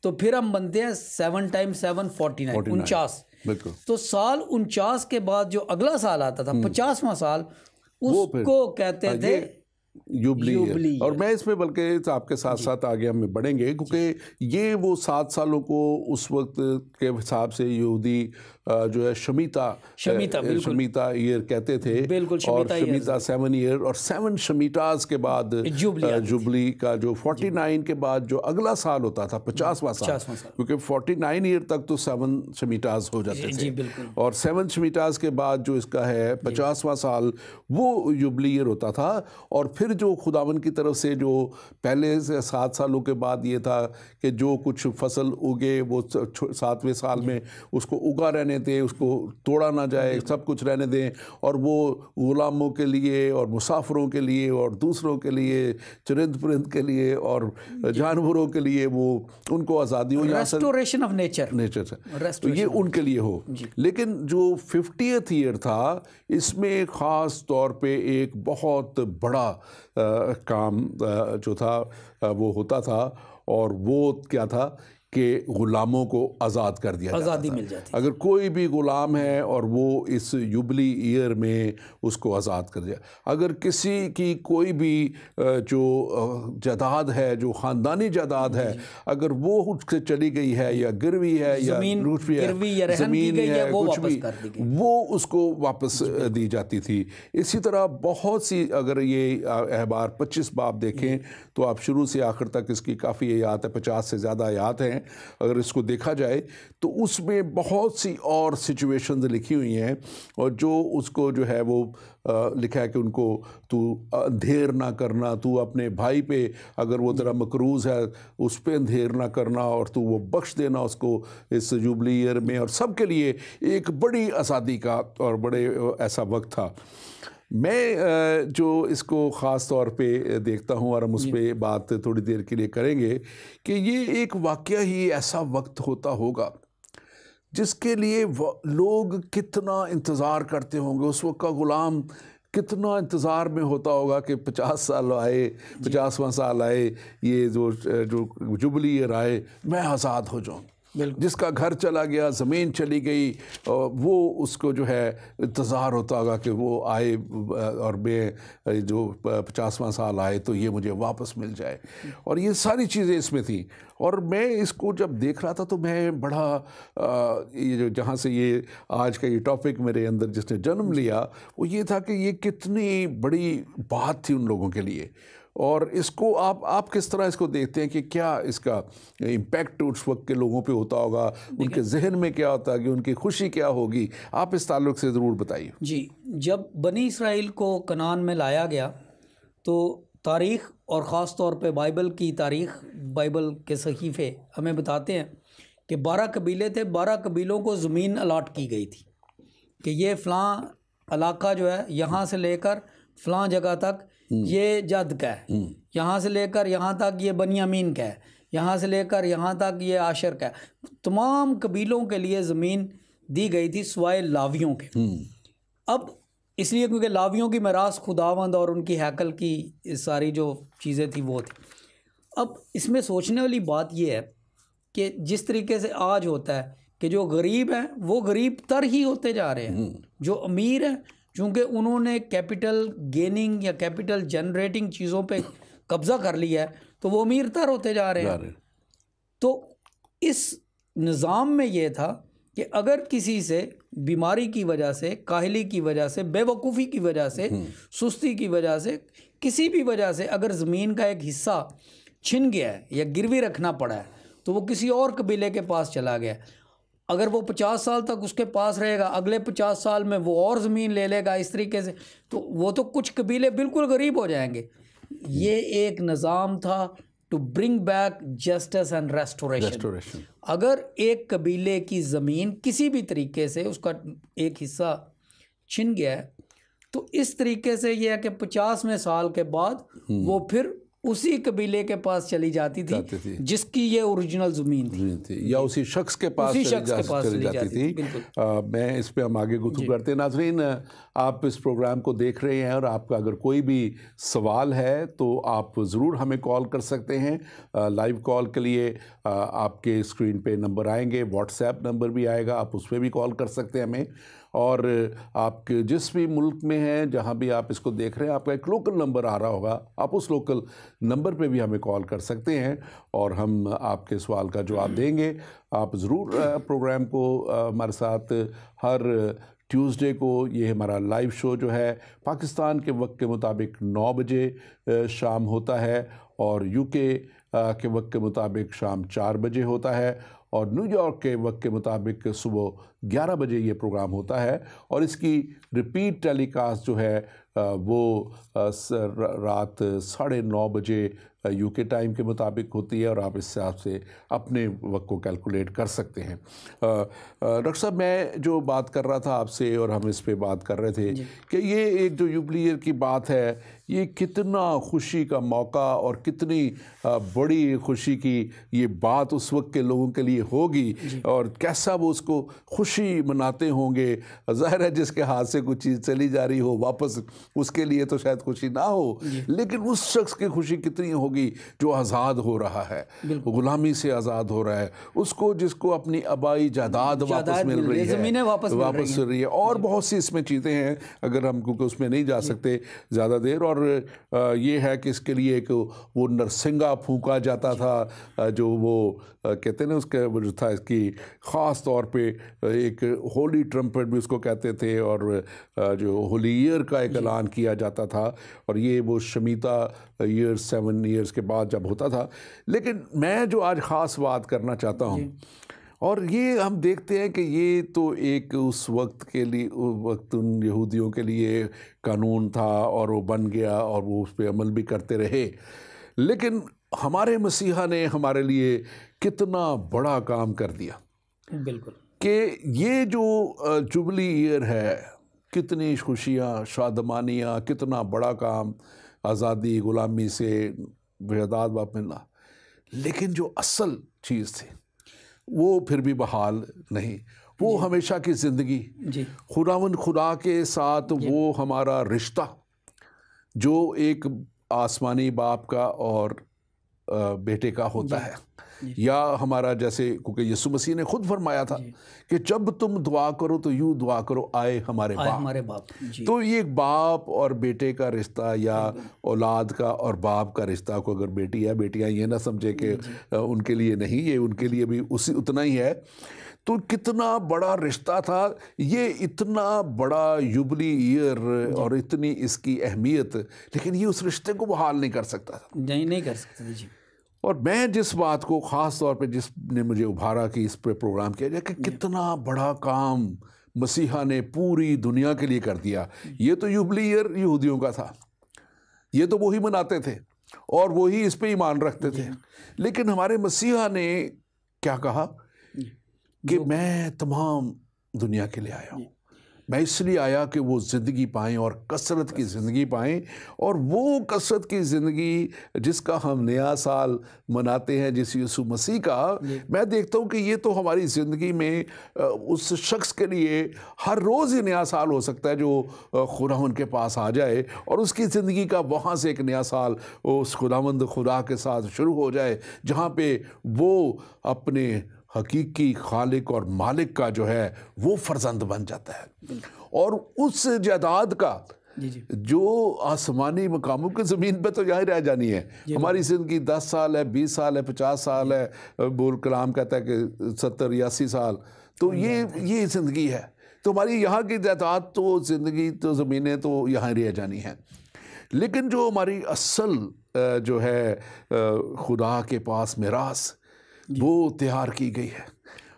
तो फिर हम बनते हैं 7 × 7 49, 49। तो साल 49 के बाद जो अगला साल आता था, 50वां साल, उसको कहते थे यूबली। और मैं इसमें बल्कि आपके साथ साथ आगे हम बढ़ेंगे, क्योंकि ये वो 7 सालों को उस वक्त के हिसाब से यहूदी जो है शमीता ईयर कहते थे, और शमीता 7 ईयर, और 7 शमीताज के बाद जुबली का जो 49 के बाद जो अगला साल होता था 50वां साल, क्योंकि 49 ईयर तक तो 7 शमीताज हो जाते थे, और 7 शमीताज के बाद जो इसका है 50वां साल वो जुबली ईयर होता था। और फिर जो खुदावन की तरफ से जो पहले से 7 सालों के बाद ये था कि जो कुछ फसल उगे वो 7वें साल में उसको उगा रहने थे, उसको तोड़ा ना जाए, सब कुछ रहने दें, और वो गुलामों के लिए और मुसाफिरों के लिए और दूसरों के लिए, चरिंद परिंद के लिए और जानवरों के लिए वो उनको आज़ादी हो, रेस्टोरेशन ऑफ नेचर तो ये उनके लिए हो। लेकिन जो 50th ईयर था, इसमें ख़ास तौर पे एक बहुत बड़ा काम जो था वो होता था, और वो क्या था कि ग़ुलामों को आज़ाद कर दिया, आज़ादी मिल जाती। अगर कोई भी ग़ुलाम है और वो इस जुबली ईयर में उसको आज़ाद कर दिया। अगर किसी की कोई भी जो जायदाद है, जो ख़ानदानी जायदाद है, अगर वो उससे चली गई है या गिरवी है या कुछ भी है, ज़मीन है, कुछ भी, वो उसको वापस दी जाती थी। इसी तरह बहुत सी, अगर ये अहबार 25 बाब देखें तो आप शुरू से आखिर तक इसकी काफ़ी आयात है, 50 से ज़्यादा आयात हैं। अगर इसको देखा जाए तो उसमें बहुत सी और सिचुएशंस लिखी हुई हैं, और जो उसको जो है वो लिखा है कि उनको तू अंधेर ना करना, तू अपने भाई पे अगर वो तेरा मकरूज़ है उस पे अंधेर ना करना, और तू वो बख्श देना उसको इस जुबली ईयर में। और सब के लिए एक बड़ी आज़ादी का और बड़े ऐसा वक्त था। मैं जो इसको ख़ास तौर पे देखता हूँ, और हम उस पर बात थोड़ी देर के लिए करेंगे, कि ये एक वाक़या ही ऐसा वक्त होता होगा जिसके लिए लोग कितना इंतज़ार करते होंगे। उस वक्त का ग़ुलाम कितना इंतज़ार में होता होगा कि 50 साल आए, 50वां साल आए, ये जो जुबली ईयर आए, मैं आज़ाद हो जाऊँ। जिसका घर चला गया, ज़मीन चली गई, वो उसको जो है इंतज़ार होता होगा कि वो आए और मैं जो 50वां साल आए तो ये मुझे वापस मिल जाए। और ये सारी चीज़ें इसमें थी। और मैं इसको जब देख रहा था तो मैं बड़ा ये जो जहाँ से ये आज का ये टॉपिक मेरे अंदर जिसने जन्म लिया, वो ये था कि ये कितनी बड़ी बात थी उन लोगों के लिए। और इसको आप किस तरह इसको देखते हैं कि क्या इसका इम्पैक्ट उस वक्त के लोगों पे होता होगा, उनके जहन में क्या होता है, कि उनकी खुशी क्या होगी? आप इस ताल्लुक़ से ज़रूर बताइए। जी, जब बनी इसराइल को कनान में लाया गया तो तारीख़ और ख़ास तौर पे बाइबल की तारीख़ बाइबल के सहीफ़े हमें बताते हैं कि 12 कबीले थे, 12 कबीलों को ज़मीन अलाट की गई थी कि ये फ़लाँ इलाका जो है यहाँ से लेकर फ़लाँ जगह तक ये जद का है, यहाँ से लेकर यहाँ तक ये बनियामीन का है, यहाँ से लेकर यहाँ तक ये आशर का है। तमाम कबीलों के लिए ज़मीन दी गई थी सिवाय लावियों के। अब इसलिए क्योंकि लावियों की मिरास खुदावंद और उनकी हैकल की सारी जो चीज़ें थी वो थी। अब इसमें सोचने वाली बात ये है कि जिस तरीके से आज होता है कि जो गरीब हैं वो गरीब तर ही होते जा रहे हैं, जो अमीर हैं चूँकि उन्होंने कैपिटल गेनिंग या कैपिटल जनरेटिंग चीज़ों पे कब्ज़ा कर लिया है तो वो अमीर तर होते जा रहे हैं। तो इस निज़ाम में ये था कि अगर किसी से बीमारी की वजह से, काहली की वजह से, बेवकूफ़ी की वजह से, सुस्ती की वजह से, किसी भी वजह से अगर ज़मीन का एक हिस्सा छिन गया है या गिरवी रखना पड़ा है तो वो किसी और कबीले के पास चला गया। अगर वो 50 साल तक उसके पास रहेगा, अगले 50 साल में वो और ज़मीन ले लेगा इस तरीके से, तो वो तो कुछ कबीले बिल्कुल गरीब हो जाएंगे। ये एक निज़ाम था to bring back justice and restoration. अगर एक कबीले की ज़मीन किसी भी तरीके से उसका एक हिस्सा छिन गया है तो इस तरीके से यह है कि 50वें साल के बाद वो फिर उसी कबीले के पास चली जाती थी जिसकी ये ओरिजिनल ज़मीन थी या उसी शख्स के पास चली जाती थी। मैं इस पे हम आगे गुफ्तगू करते हैं। नाज़रीन, आप इस प्रोग्राम को देख रहे हैं और आपका अगर कोई भी सवाल है तो आप ज़रूर हमें कॉल कर सकते हैं। लाइव कॉल के लिए आपके स्क्रीन पे नंबर आएंगे, व्हाट्सएप नंबर भी आएगा, आप उस पर भी कॉल कर सकते हैं हमें। और आप जिस भी मुल्क में हैं, जहाँ भी आप इसको देख रहे हैं, आपका एक लोकल नंबर आ रहा होगा, आप उस लोकल नंबर पे भी हमें कॉल कर सकते हैं और हम आपके सवाल का जवाब देंगे। आप ज़रूर प्रोग्राम को हमारे साथ हर ट्यूसडे को, ये हमारा लाइव शो जो है पाकिस्तान के वक्त के मुताबिक 9 बजे शाम होता है और यूके के वक्त के मुताबिक शाम 4 बजे होता है और न्यूयॉर्क के वक्त के मुताबिक सुबह 11 बजे ये प्रोग्राम होता है। और इसकी रिपीट टेलीकास्ट जो है वो रात 9:30 बजे यूके टाइम के मुताबिक होती है और आप इस हिसाब से अपने वक्त को कैलकुलेट कर सकते हैं। डॉक्टर साहब, मैं जो बात कर रहा था आपसे और हम इस पे बात कर रहे थे कि ये एक जो जुबली ईयर की बात है, ये कितना खुशी का मौका और कितनी बड़ी खुशी की ये बात उस वक्त के लोगों के लिए होगी और कैसा वो उसको खुशी मनाते होंगे। ज़ाहिर है जिसके हाथ से कुछ चीज़ चली जा रही हो वापस, उसके लिए तो शायद खुशी ना हो, लेकिन उस शख्स की खुशी कितनी होगी जो आज़ाद हो रहा है, गुलामी से आज़ाद हो रहा है, उसको जिसको अपनी आबाई जायदाद वापस मिल रही है, ज़मीनें वापस मिल रही है। और बहुत सी इसमें चीज़ें हैं, अगर हम क्योंकि उसमें नहीं जा सकते ज़्यादा देर। और ये है कि इसके लिए एक वो नरसिंगा फूंका जाता था, जो वो कहते हैं ना, उसका वो जो था इसकी ख़ास तौर पे एक होली ट्रम्पेट भी उसको कहते थे और जो होली ईयर का एक ऐलान किया जाता था और ये वो शमीता ईयर 7 ईयर्स के बाद जब होता था। लेकिन मैं जो आज ख़ास बात करना चाहता हूँ, और ये हम देखते हैं कि ये तो एक उस वक्त के लिए, उस वक्त उन यहूदियों के लिए कानून था और वो बन गया और वो उस पर अमल भी करते रहे, लेकिन हमारे मसीहा ने हमारे लिए कितना बड़ा काम कर दिया। बिल्कुल कि ये जो जुबली ईयर है, कितनी खुशियाँ, शादमानियाँ, कितना बड़ा काम, आज़ादी, गुलामी से आज़ाद बाप मिलना, लेकिन जो असल चीज़ थी वो फिर भी बहाल नहीं। वो हमेशा की ज़िंदगी, खुदावंद खुदा के साथ वो हमारा रिश्ता जो एक आसमानी बाप का और बेटे का होता है, या हमारा जैसे क्योंकि यीशु मसीह ने खुद फरमाया था कि जब तुम दुआ करो तो यूँ दुआ करो, आए हमारे बाप। तो ये बाप और बेटे का रिश्ता या औलाद का और बाप का रिश्ता को, अगर बेटी है, बेटियां ये ना समझे कि उनके लिए नहीं, ये उनके लिए भी उतना ही है। तो कितना बड़ा रिश्ता था ये, इतना बड़ा जुबली ईयर और इतनी इसकी अहमियत, लेकिन ये उस रिश्ते को बहाल नहीं कर सकता था। नहीं कर सकता जी। और मैं जिस बात को ख़ास तौर पे जिसने मुझे उभारा कि इस पे प्रोग्राम किया जाए कि कितना बड़ा काम मसीहा ने पूरी दुनिया के लिए कर दिया। ये तो जुबली ईयर यहूदियों का था, ये तो वही मनाते थे, और वो ही इस पे ईमान रखते थे। लेकिन हमारे मसीहा ने क्या कहा कि मैं तमाम दुनिया के लिए आया हूँ, मैं इसलिए आया कि वो ज़िंदगी पाएँ और कसरत की ज़िंदगी पाएँ। और वो कसरत की ज़िंदगी जिसका हम नया साल मनाते हैं, जिस यीशु मसीह का, मैं देखता हूँ कि ये तो हमारी ज़िंदगी में उस शख्स के लिए हर रोज़ ही नया साल हो सकता है जो खुदावंद के पास आ जाए और उसकी ज़िंदगी का वहाँ से एक नया साल उस खुदावंद खुदा के साथ शुरू हो जाए, जहाँ पे वो अपने हकीकी खालिक और मालिक का जो है वो फर्जंद बन जाता है। और उस जायदाद का जो आसमानी मकामों की ज़मीन पे तो यहाँ रह जानी है। हमारी ज़िंदगी 10 साल है, 20 साल है, 50 साल है, बुल कलाम कहता है कि 70-80 साल, तो ये ज़िंदगी है। तो हमारी यहाँ की जायदाद तो ज़िंदगी तो ज़मीनें तो यहाँ रह जानी हैं। लेकिन जो हमारी असल जो है खुदा के पास मिरास वो तैयार की गई है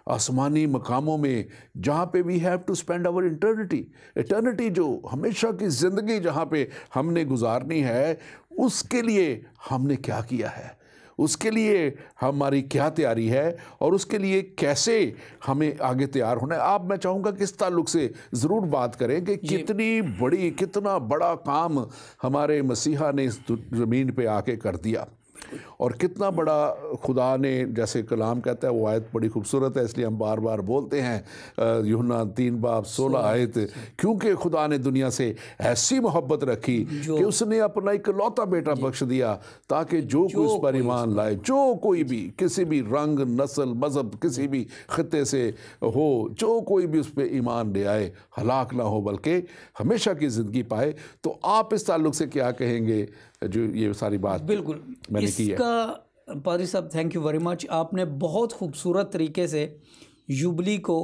आसमानी मकामों में, जहाँ पे we have to spend our eternity, जो हमेशा की ज़िंदगी जहाँ पे हमने गुजारनी है, उसके लिए हमने क्या किया है, उसके लिए हमारी क्या तैयारी है और उसके लिए कैसे हमें आगे तैयार होना है। आप, मैं चाहूँगा कि इस ताल्लुक़ से ज़रूर बात करें कि कितना बड़ा काम हमारे मसीहा ने इस ज़मीन पे आके कर दिया और कितना बड़ा खुदा ने, जैसे कलाम कहता है, वो आयत बड़ी खूबसूरत है इसलिए हम बार बार बोलते हैं, यूहन्ना 3:16 आयत, क्योंकि खुदा ने दुनिया से ऐसी मोहब्बत रखी कि उसने अपना इकलौता बेटा बख्श दिया ताकि जो कोई उस पर ईमान लाए, जो कोई भी किसी भी रंग, नस्ल, मज़हब, किसी भी खत्ते से हो, जो कोई भी उस पर ईमान ले आए हलाक ना हो बल्कि हमेशा की ज़िंदगी पाए। तो आप इस ताल्लुक़ से क्या कहेंगे जो ये सारी बात बिल्कुल मैंने की है? इसका पादरी साहब थैंक यू वेरी मच। आपने बहुत खूबसूरत तरीके से जुबली को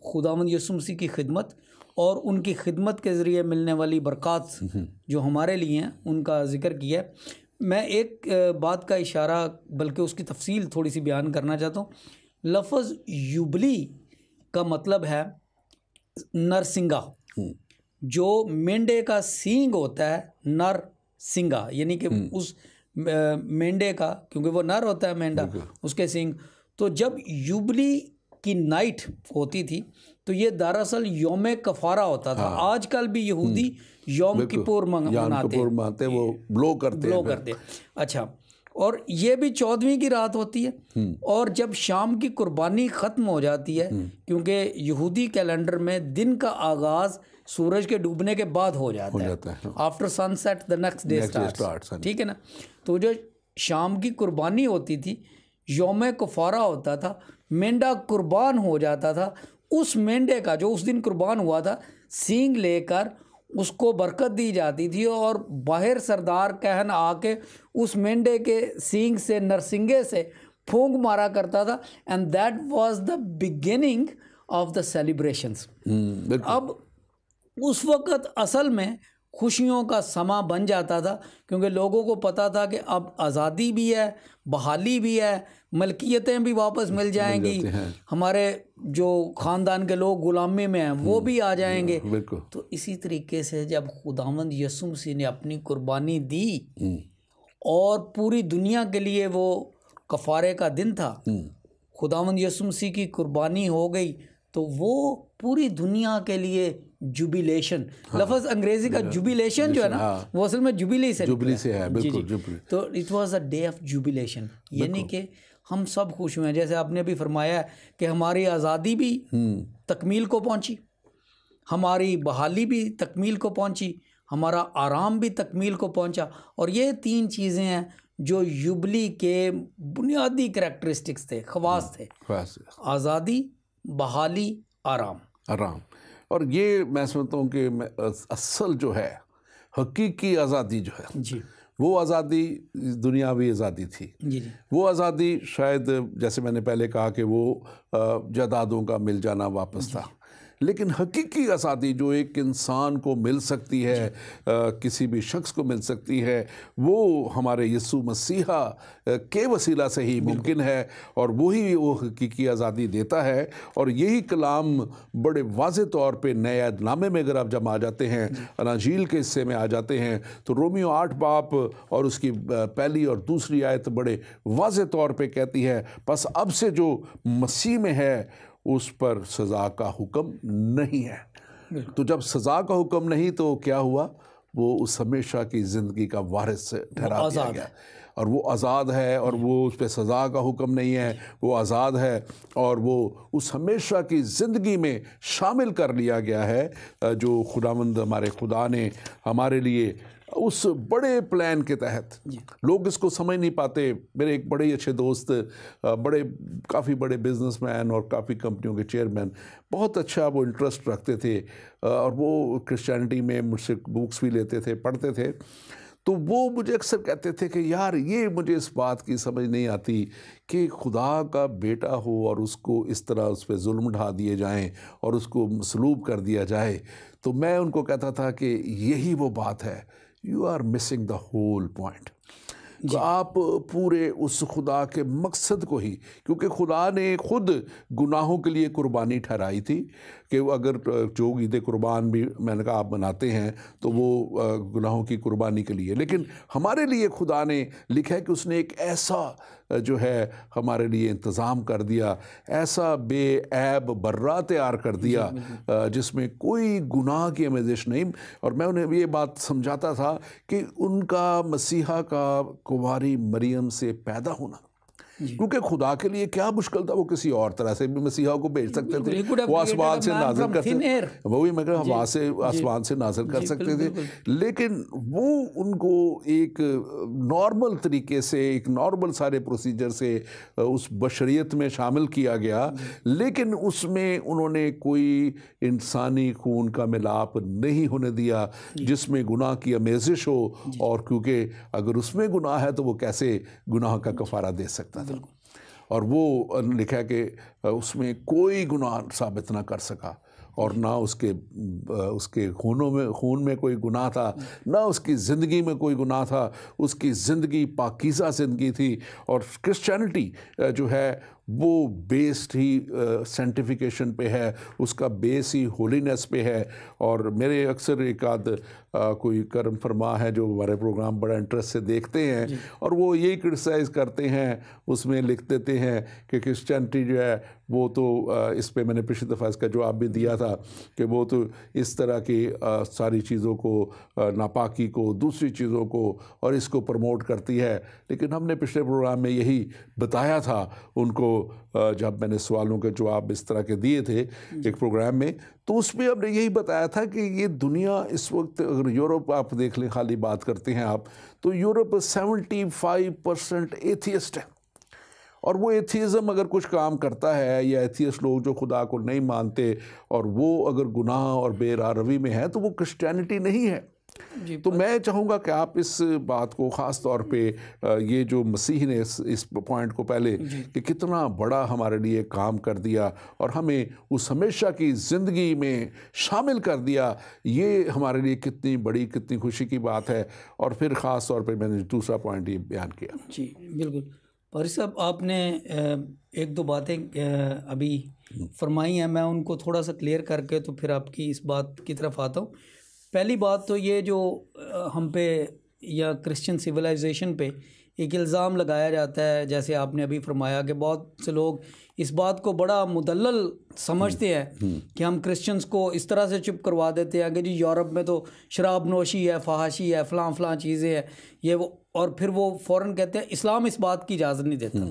खुदावंद यीशु मसीह की खिदमत और उनकी खिदमत के ज़रिए मिलने वाली बरक़ात जो हमारे लिए हैं उनका ज़िक्र किया। मैं एक बात का इशारा, बल्कि उसकी तफसील थोड़ी सी बयान करना चाहता हूँ। लफ्ज़ जुबली का मतलब है नरसिंगा, जो मेंढे का सींग होता है, नर सिंगा, यानी कि उस मेंढे का, क्योंकि वो नर होता है मेंढा, उसके सींग। तो जब जुबली की नाइट होती थी तो ये दरअसल योम कफ़ारा होता था। आजकल भी यहूदी योम किपुर मनाते, वो ब्लो करते। अच्छा, और ये भी 14वीं की रात होती है और जब शाम की कुर्बानी ख़त्म हो जाती है, क्योंकि यहूदी कैलेंडर में दिन का आगाज़ सूरज के डूबने के बाद हो जाता है। After sunset the next day starts, ठीक है ना। तो जो शाम की कुर्बानी होती थी, योम कफ़ारा होता था, मेंढा कुर्बान हो जाता था। उस मेंढे का जो उस दिन कुर्बान हुआ था, सींग लेकर उसको बरकत दी जाती थी और बाहर सरदार कहन आके उस मेंढे के सींग से, नरसिंगे से फूंक मारा करता था। And that was the beginning of the celebrations. अब उस वक़्त असल में खुशियों का समा बन जाता था, क्योंकि लोगों को पता था कि अब आज़ादी भी है, बहाली भी है, मलकियतें भी वापस मिल जाएंगी, हमारे जो ख़ानदान के लोग ग़ुलामी में हैं वो भी आ जाएंगे। तो इसी तरीके से जब खुदावंद यीशु मसीह ने अपनी कुर्बानी दी और पूरी दुनिया के लिए वो कफ़ारे का दिन था, खुदावंद यीशु मसीह की कुर्बानी हो गई, तो वो पूरी दुनिया के लिए जुबिलेशन, लफ्ज़ अंग्रेज़ी का जुबिलेशन जो है ना, वो असल में जुबिली से है। बिल्कुल, जुबिली। तो it was a day of jubilation, यानी कि हम सब खुश हुए हैं। जैसे आपने भी फरमाया कि हमारी आज़ादी भी तकमील को पहुंची, हमारी बहाली भी तकमील को पहुंची, हमारा आराम भी तकमील को पहुंचा। और ये 3 चीज़ें हैं जो जुबली के बुनियादी करैक्टरिस्टिक्स थे, ख़वास थे, आज़ादी, बहाली, आराम। और ये मैं समझता हूँ कि असल जो है हकीकी आज़ादी जो है जी, वो आज़ादी दुनियावी आज़ादी थी। वो आज़ादी शायद, जैसे मैंने पहले कहा कि वो जायदादों का मिल जाना वापस था, लेकिन हकीकी आज़ादी जो एक इंसान को मिल सकती है, किसी भी शख्स को मिल सकती है, वो हमारे यीशु मसीहा के वसीला से ही मुमकिन है, और वही वो हकीकी आज़ादी देता है। और यही कलाम बड़े वाज़े तौर पे नए अहदनामे में अगर आप जब आ जाते हैं, अनाजील के हिस्से में आ जाते हैं, तो रोमियो 8 बाब और उसकी पहली और दूसरी आयत बड़े वाज़े तौर पे कहती है, बस अब से जो मसीह में है उस पर सज़ा का हुक्म नहीं है। तो जब सज़ा का हुक्म नहीं तो क्या हुआ, वो उस हमेशा की ज़िंदगी का वारिस ठहरा दिया गया, और वो आज़ाद है, और वो उस पर सज़ा का हुक्म नहीं है, वो आज़ाद है, और वो उस हमेशा की ज़िंदगी में शामिल कर लिया गया है जो खुदावंद हमारे खुदा ने हमारे लिए उस बड़े प्लान के तहत। लोग इसको समझ नहीं पाते। मेरे एक बड़े ही अच्छे दोस्त, काफ़ी बड़े बिजनेसमैन और काफ़ी कंपनियों के चेयरमैन, बहुत अच्छा वो इंटरेस्ट रखते थे, और वो क्रिश्चियनिटी में मुझसे बुक्स भी लेते थे, पढ़ते थे। तो वो मुझे अक्सर कहते थे कि यार, ये मुझे इस बात की समझ नहीं आती कि खुदा का बेटा हो और उसको इस तरह उस पर जुल्म ढा दिए जाएं और उसको मसलूब कर दिया जाए। तो मैं उनको कहता था कि यही वो बात है, you are missing the whole point. आप पूरे उस खुदा के मकसद को ही, क्योंकि खुदा ने खुद गुनाहों के लिए कुर्बानी ठहराई थी कि अगर जो ईद कुर्बान भी मैंने कहा आप बनाते हैं तो वो गुनाहों की कुर्बानी के लिए, लेकिन हमारे लिए खुदा ने लिखा है कि उसने एक ऐसा जो है हमारे लिए इंतज़ाम कर दिया, ऐसा बेऐब बर्रा तैयार कर दिया जिसमें कोई गुनाह की आमेज़श नहीं। और मैं उन्हें ये बात समझाता था कि उनका मसीहा का कुंवारी मरियम से पैदा होना, क्योंकि खुदा के लिए क्या मुश्किल था, वो किसी और तरह से भी मसीहा को भेज सकते थे, वो आसमान से नाज़िल कर सकते, वो भी मगर हवा से आसमान से नाज़िल कर सकते थे, लेकिन वो उनको एक नॉर्मल तरीके से, एक नॉर्मल सारे प्रोसीजर से उस बशरियत में शामिल किया गया, लेकिन उसमें उन्होंने कोई इंसानी खून का मिलाप नहीं होने दिया जिसमें गुनाह की आमेज़श हो, और क्योंकि अगर उसमें गुनाह है तो वो कैसे गुनाह का कफ़ारा दे सकता था। और वो लिखा है कि उसमें कोई गुनाह साबित ना कर सका, और ना उसके खून में कोई गुनाह था, ना उसकी ज़िंदगी में कोई गुनाह था। उसकी ज़िंदगी पाकीज़ा ज़िंदगी थी। और क्रिश्चियनिटी जो है वो बेस्ड ही सेंटिफिकेशन पे है, उसका बेस ही होलीनेस पे है। और मेरे अक्सर एक आध कोई कर्म फरमा है जो हमारे प्रोग्राम बड़ा इंटरेस्ट से देखते हैं, और वो यही क्रिटिसाइज़ करते हैं, उसमें लिख देते हैं कि क्रिश्चियनिटी जो है वो तो इस पे मैंने पिछली दफ़ा इसका जवाब भी दिया था कि वो तो इस तरह की सारी चीज़ों को, नापाकी को, दूसरी चीज़ों को और इसको प्रमोट करती है। लेकिन हमने पिछले प्रोग्राम में यही बताया था उनको, जब मैंने सवालों के जवाब इस तरह के दिए थे एक प्रोग्राम में, तो उसमें हमने यही बताया था कि ये दुनिया इस वक्त, अगर यूरोप आप देख लें, खाली बात करते हैं आप, तो यूरोप 75% एथियस्ट है। और वो एथियज़म अगर कुछ काम करता है, या एथियस्ट लोग जो खुदा को नहीं मानते और वो अगर गुनाह और बेरारवी में है, तो वो क्रिश्चियनिटी नहीं है। तो मैं चाहूँगा कि आप इस बात को ख़ास तौर पे, ये जो मसीह ने इस पॉइंट को पहले कि कितना बड़ा हमारे लिए काम कर दिया और हमें उस हमेशा की ज़िंदगी में शामिल कर दिया, ये हमारे लिए कितनी बड़ी, कितनी खुशी की बात है। और फिर ख़ास तौर पे मैंने दूसरा पॉइंट ये बयान किया। जी बिल्कुल पारी साहब, आपने एक दो बातें अभी फरमाई हैं, मैं उनको थोड़ा सा क्लियर करके तो फिर आपकी इस बात की तरफ आता हूँ। पहली बात तो ये जो हम पे या क्रिश्चियन सिविलाइजेशन पे एक इल्ज़ाम लगाया जाता है, जैसे आपने अभी फरमाया कि बहुत से लोग इस बात को बड़ा मुदल्लल समझते हैं कि हम क्रिश्चियंस को इस तरह से चुप करवा देते हैं कि जी यूरोप में तो शराब नोशी है, फहाशी है, फ़लाँ चीज़ें हैं, ये वो, और फिर वो फ़ौरन कहते हैं इस्लाम इस बात की इजाज़त नहीं देता,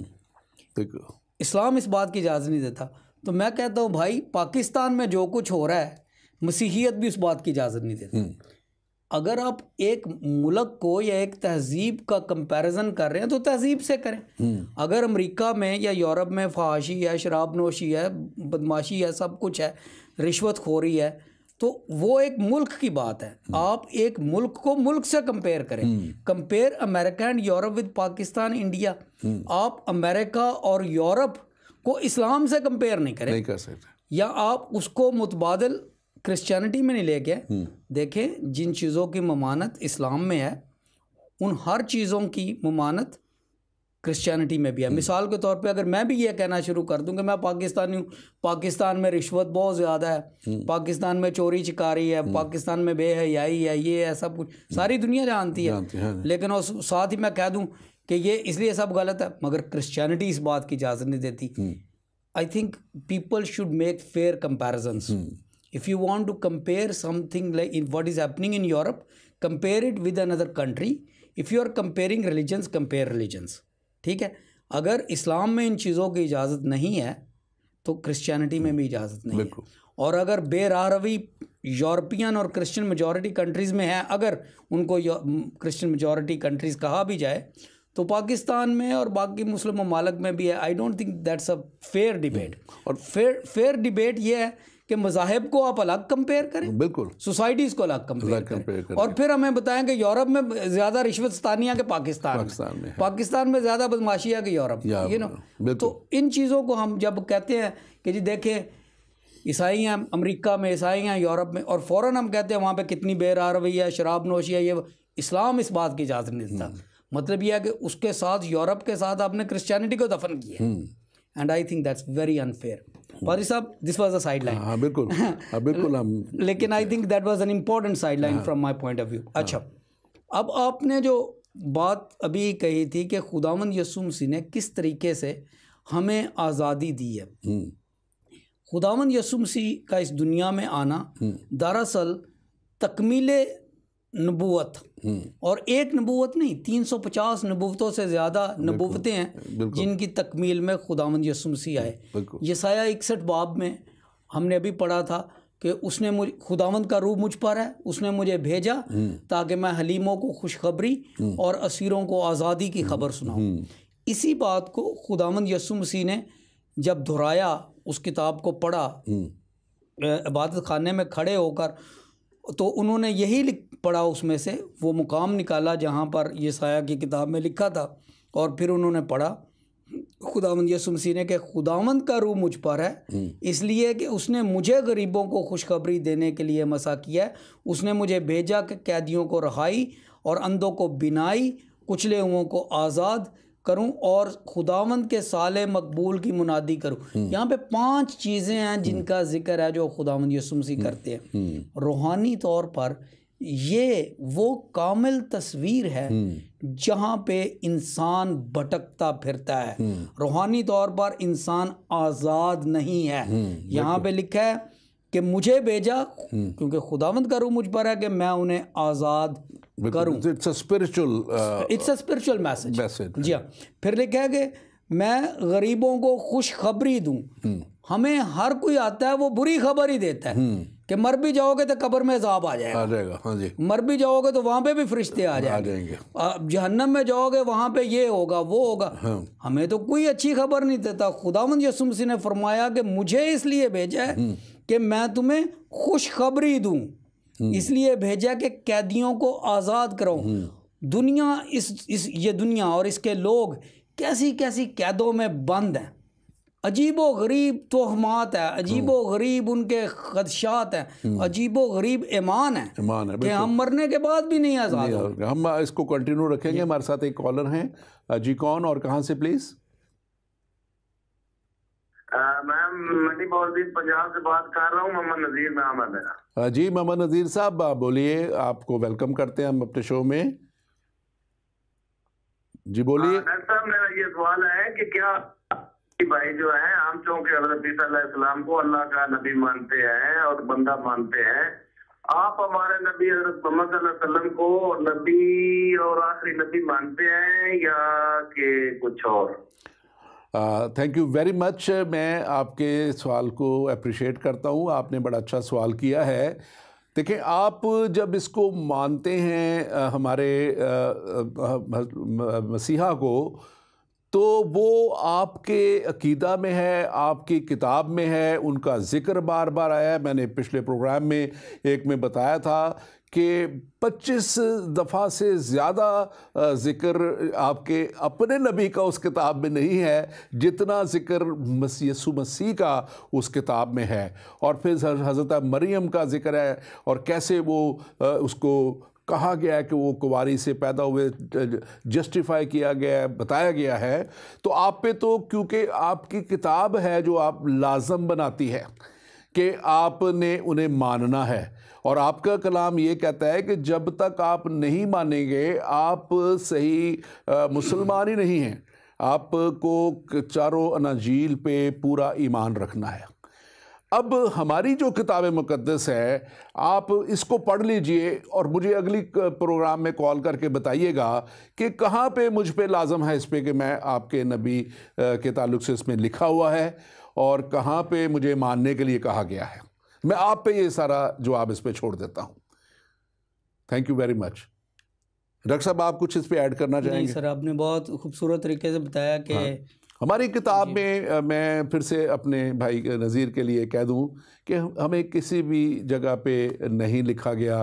इस्लाम इस बात की इजाज़त नहीं देता। तो मैं कहता हूँ भाई, पाकिस्तान में जो कुछ हो रहा है, मसीहियत भी उस बात की इजाज़त नहीं देती। अगर आप एक मुल्क को या एक तहजीब का कंपैरिजन कर रहे हैं तो तहजीब से करें। अगर अमेरिका में या यूरोप में फहाशी है, शराब नोशी है, बदमाशी है, सब कुछ है, रिश्वतखोरी है, तो वो एक मुल्क की बात है। आप एक मुल्क को मुल्क से कंपेयर करें। Compare America and Europe with Pakistan, India. आप अमेरिका और यूरोप को इस्लाम से कंपेयर नहीं करें, नहीं कर सकते। या आप उसको मुतबादल क्रिश्चियनिटी में नहीं लेके देखें। जिन चीज़ों की ममानत इस्लाम में है उन हर चीज़ों की ममानत क्रिश्चियनिटी में भी है। मिसाल के तौर पे अगर मैं भी ये कहना शुरू कर दूं कि मैं पाकिस्तानी हूँ, पाकिस्तान में रिश्वत बहुत ज़्यादा है, पाकिस्तान में चोरी चिकारी है, पाकिस्तान में बेहयाई है, ये है सब कुछ, सारी दुनिया जानती है। लेकिन और साथ ही मैं कह दूं कि ये इसलिए सब गलत है, मगर क्रिश्चियनिटी इस बात की इजाज़त नहीं देती। I think people should make fair comparisons. If you want to compare something like in what is happening in Europe, compare it with another country. If you are comparing religions, compare religions, ठीक है। अगर इस्लाम में इन चीज़ों की इजाज़त नहीं है तो क्रिश्चियनिटी में भी इजाज़त नहीं है। और अगर बेरारवी यूरोपियन और क्रिश्चियन मेजॉरिटी कंट्रीज़ में है, अगर उनको क्रिश्चियन मेजॉरिटी कंट्रीज़ कहा भी जाए, तो पाकिस्तान में और बाकी मुस्लिम ममालिक में भी है। I don't think that's a fair debate. और फेयर डिबेट ये है कि मज़ाहिब को आप अलग कंपेयर करें, बिल्कुल, सोसाइटीज़ को अलग कंपेयर करें, और फिर हमें बताएं कि यूरोप में ज़्यादा रिश्वत स्तानी है कि पाकिस्तान में ज़्यादा बदमाशी है कि यूरोप, यू नो। तो इन चीज़ों को हम जब कहते हैं कि जी देखें ईसाई हैं अमेरिका में, ईसाई हैं यूरोप में, और फ़ौरन हम कहते हैं वहाँ पे कितनी बेरारवी है, शराब नोशी है, ये इस्लाम इस बात की इजाज़त नहीं देता। मतलब यह है कि उसके साथ यूरोप के साथ आपने क्रिश्चियनिटी को दफन किया, and I think that's very unfair. पादरी साहब, this was a side line. हाँ बिल्कुल, बिल्कुल हम लेकिन I think that was an important side line from my point of view. अच्छा, अब आपने जो बात अभी कही थी कि खुदावंद यीशु मसीह ने किस तरीके से हमें आज़ादी दी है। खुदावंद यीशु मसीह का इस दुनिया में आना दरअसल तकमीले नबूवत, और एक नबूवत नहीं, 350 नबूवतों से ज़्यादा नबूवतें हैं जिनकी तकमील में खुदावंद यीशु मसीह आए। यसाया 61 बाब में हमने अभी पढ़ा था कि उसने मुझे, खुदावंद का रूह मुझ पर है, उसने मुझे भेजा ताकि मैं हलीमों को खुशखबरी और असीरों को आज़ादी की खबर सुनाऊं। इसी बात को खुदावंद यीशु मसीह ने जब दोहराया, उस किताब को पढ़ा इबादत खाने में खड़े होकर, तो उन्होंने यही पढ़ा, उसमें से वो मुकाम निकाला जहाँ पर यसाया की किताब में लिखा था, और फिर उन्होंने पढ़ा खुदावंद यीशु मसीह ने कि खुदावंद का रूह मुझ पर है इसलिए कि उसने मुझे गरीबों को खुशखबरी देने के लिए मसा किया है। उसने मुझे भेजा कि कैदियों को रहाई और अंधों को बिनाई, कुचले हुओं को आज़ाद करूं और खुदावंद के साले मकबूल की मुनादी करूं। यहाँ पे 5 चीज़ें हैं जिनका जिक्र है जो खुदावंद यीशु मसीह करते हैं। रूहानी तौर पर ये वो कामिल तस्वीर है जहाँ पे इंसान भटकता फिरता है। रूहानी तौर पर इंसान आज़ाद नहीं है। यहाँ पे लिखा है कि मुझे भेजा क्योंकि खुदावंद का रूह मुझ पर है कि मैं उन्हें आज़ाद करूं। It's a spiritual message. जी हाँ। फिर लिखा है कि मैं गरीबों को खुशखबरी दूं। हमें हर कोई आता है वो बुरी खबर ही देता है कि मर भी जाओगे तो कब्र में अज़ाब आ जाएगा। हाँ जी। मर भी जाओगे तो वहाँ पे भी फरिश्ते आ जाएंगे। जहन्नम में जाओगे वहाँ पे ये होगा वो होगा। हमें तो कोई अच्छी खबर नहीं देता। खुदावंद यीशु मसीह ने फरमाया कि मुझे इसलिए भेजा है कि मैं तुम्हें खुशखबरी दूं, इसलिए भेजा कि कैदियों को आज़ाद कराऊं। दुनिया ये दुनिया और इसके लोग कैसी कैसी कैदों में बंद हैं। अजीबो गरीब तोहमात है, अजीबो गरीब उनके खदशात हैं, अजीबो गरीब ईमान है कि हम मरने के बाद भी नहीं आज़ाद होंगे। हम इसको कंटिन्यू रखेंगे। हमारे साथ एक कॉलर हैं। जी कौन और कहाँ से प्लीज़? मैम मंडी बॉलदीन पंजाब से बात कर रहा हूँ। मोहम्मद नज़ीर नाम है मेरा। जी मोहम्मद नज़ीर साहब बोलिए, आपको वेलकम करते हैं हम अपने शो में। जी बोलिए। डॉक्टर साहब, मेरा ये सवाल है कि क्या भाई जो है हम चूँकि हज़रत ईसा अलैहिस्सलाम को अल्लाह का नबी मानते हैं और बंदा मानते हैं, आप हमारे नबी हज़रत मोहम्मद सल्लल्लाहु अलैहि वसल्लम को नबी और आखिरी नबी मानते हैं या कि कुछ और? Thank you very much. मैं आपके सवाल को अप्रिशिएट करता हूँ। आपने बड़ा अच्छा सवाल किया है। देखिए, आप जब इसको मानते हैं हमारे मसीहा को, तो वो आपके अकीदा में है, आपकी किताब में है, उनका ज़िक्र बार बार आया है। मैंने पिछले प्रोग्राम में एक में बताया था कि 25 दफ़ा से ज़्यादा ज़िक्र आपके अपने नबी का उस किताब में नहीं है जितना ज़िक्र यीशु मसीह का उस किताब में है। और फिर हज़रत मरियम का ज़िक्र है और कैसे वो उसको कहा गया है कि वो कुंवारी से पैदा हुए, जस्टिफाई किया गया है, बताया गया है। तो आप पे तो क्योंकि आपकी किताब है जो आप लाजम बनाती है कि आपने उन्हें मानना है, और आपका कलाम ये कहता है कि जब तक आप नहीं मानेंगे आप सही मुसलमान ही नहीं हैं, आपको चारों अनाजील पे पूरा ईमान रखना है। अब हमारी जो किताब मुक़द्दस है आप इसको पढ़ लीजिए और मुझे अगली प्रोग्राम में कॉल करके बताइएगा कि कहाँ पे मुझ पे लाजम है इस पे कि मैं आपके नबी के ताल्लुक़ से इसमें लिखा हुआ है और कहाँ पे मुझे मानने के लिए कहा गया है। मैं आप पे ये सारा जवाब इस पे छोड़ देता हूँ। Thank you very much. Doctor साहब आप कुछ इस पे ऐड करना चाहेंगे? नहीं सर, आपने बहुत खूबसूरत तरीके से बताया कि हमारी किताब में मैं फिर से अपने भाई नज़ीर के लिए कह दूं कि हमें किसी भी जगह पे नहीं लिखा गया।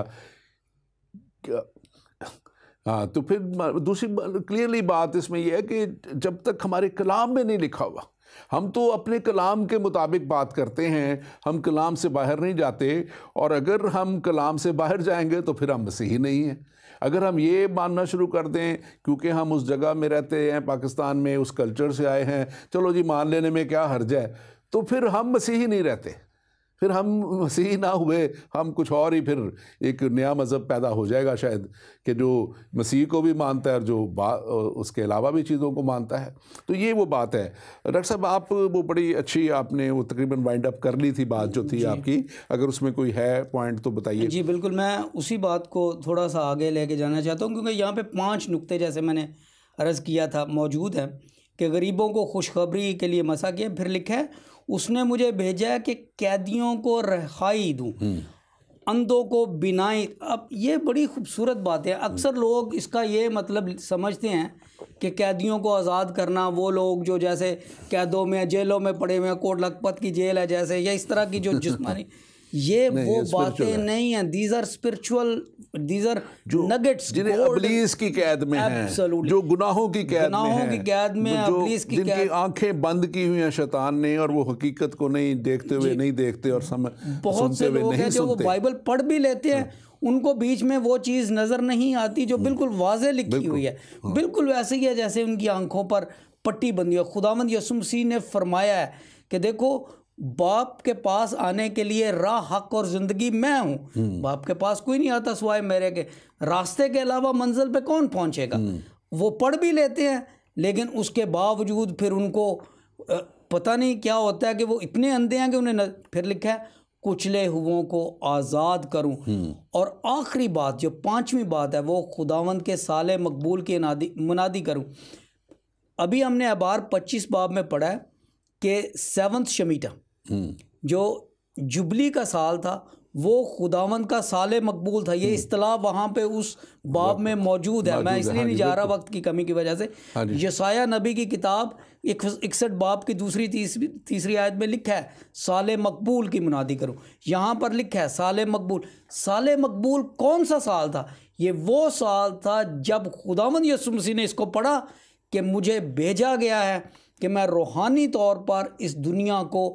हाँ, तो फिर दूसरी क्लियरली बात इसमें यह है कि जब तक हमारे कलाम में नहीं लिखा हुआ, हम तो अपने कलाम के मुताबिक बात करते हैं, हम कलाम से बाहर नहीं जाते। और अगर हम कलाम से बाहर जाएंगे तो फिर हम मसीही नहीं हैं। अगर हम ये मानना शुरू कर दें क्योंकि हम उस जगह में रहते हैं, पाकिस्तान में उस कल्चर से आए हैं, चलो जी मान लेने में क्या हर्ज है, तो फिर हम मसीही नहीं रहते, फिर हम मसीही ना हुए, हम कुछ और ही, फिर एक नया मज़हब पैदा हो जाएगा शायद कि जो मसीह को भी मानता है और जो उसके अलावा भी चीज़ों को मानता है। तो ये वो बात है। डॉक्टर साहब आप वो बड़ी अच्छी आपने वो तकरीबन वाइंड अप कर ली थी बात जो थी आपकी, अगर उसमें कोई है पॉइंट तो बताइए। जी बिल्कुल, मैं उसी बात को थोड़ा सा आगे लेके जाना चाहता हूँ क्योंकि यहाँ पे 5 नुक्ते जैसे मैंने अर्ज़ किया था मौजूद हैं कि गरीबों को खुशखबरी के लिए मसा किया। फिर लिखा है उसने मुझे भेजा कि कैदियों को रिहाई दूँ, अंधों को बिनाई। अब ये बड़ी खूबसूरत बात है। अक्सर लोग इसका ये मतलब समझते हैं कि कैदियों को आज़ाद करना, वो लोग जो जैसे कैदों में जेलों में पड़े हुए हैं, कोट लखपत की जेल है जैसे, या इस तरह की जो जिस्मानी ये वो बातें नहीं हैं। These are spiritual, these are nuggets जिन्हें अबलीस की कैद में हैं, जो गुनाहों की कैद में हैं, जिनकी आंखें बंद की हुई हैं शैतान ने और वो हकीकत को नहीं देखते हुए नहीं देखते और बहुत से लोग हैं जो वो बाइबल पढ़ भी लेते हैं, उनको बीच में वो चीज़ नज़र नहीं आती जो बिल्कुल वाज़े लिखी हुई है। बिल्कुल वैसे ही है जैसे उनकी आंखों पर पट्टी बंधी है। खुदावंद यीशु मसीह ने फरमाया है कि देखो बाप के पास आने के लिए राह, हक और ज़िंदगी मैं हूँ। बाप के पास कोई नहीं आता सिवाय मेरे के। रास्ते के अलावा मंजिल पे कौन पहुँचेगा? वो पढ़ भी लेते हैं लेकिन उसके बावजूद फिर उनको पता नहीं क्या होता है कि वो इतने अंधे हैं कि उन्हें फिर लिखा है कुचले हुओं को आज़ाद करूं। और आखिरी बात जो 5वीं बात है वो खुदावंद के साले मकबूल की मुनादी करूं। अभी हमने अबार 25 बाब में पढ़ा है कि 7th शमीटा जो जुबली का साल था वो खुदावंद का साले मकबूल था। ये इस्तिलाह वहाँ पे उस बाब में मौजूद है। मैं इसलिए नहीं जा रहा वक्त की कमी की वजह से। यशाया नबी की किताब 61 बाब की तीसरी आयत में लिखा है साले मकबूल की मुनादी करूँ। यहाँ पर लिखा है साले मकबूल। साले मकबूल कौन सा साल था? ये वो साल था जब खुदावंद यीशु मसीह ने इसको पढ़ा कि मुझे भेजा गया है कि मैं रूहानी तौर पर इस दुनिया को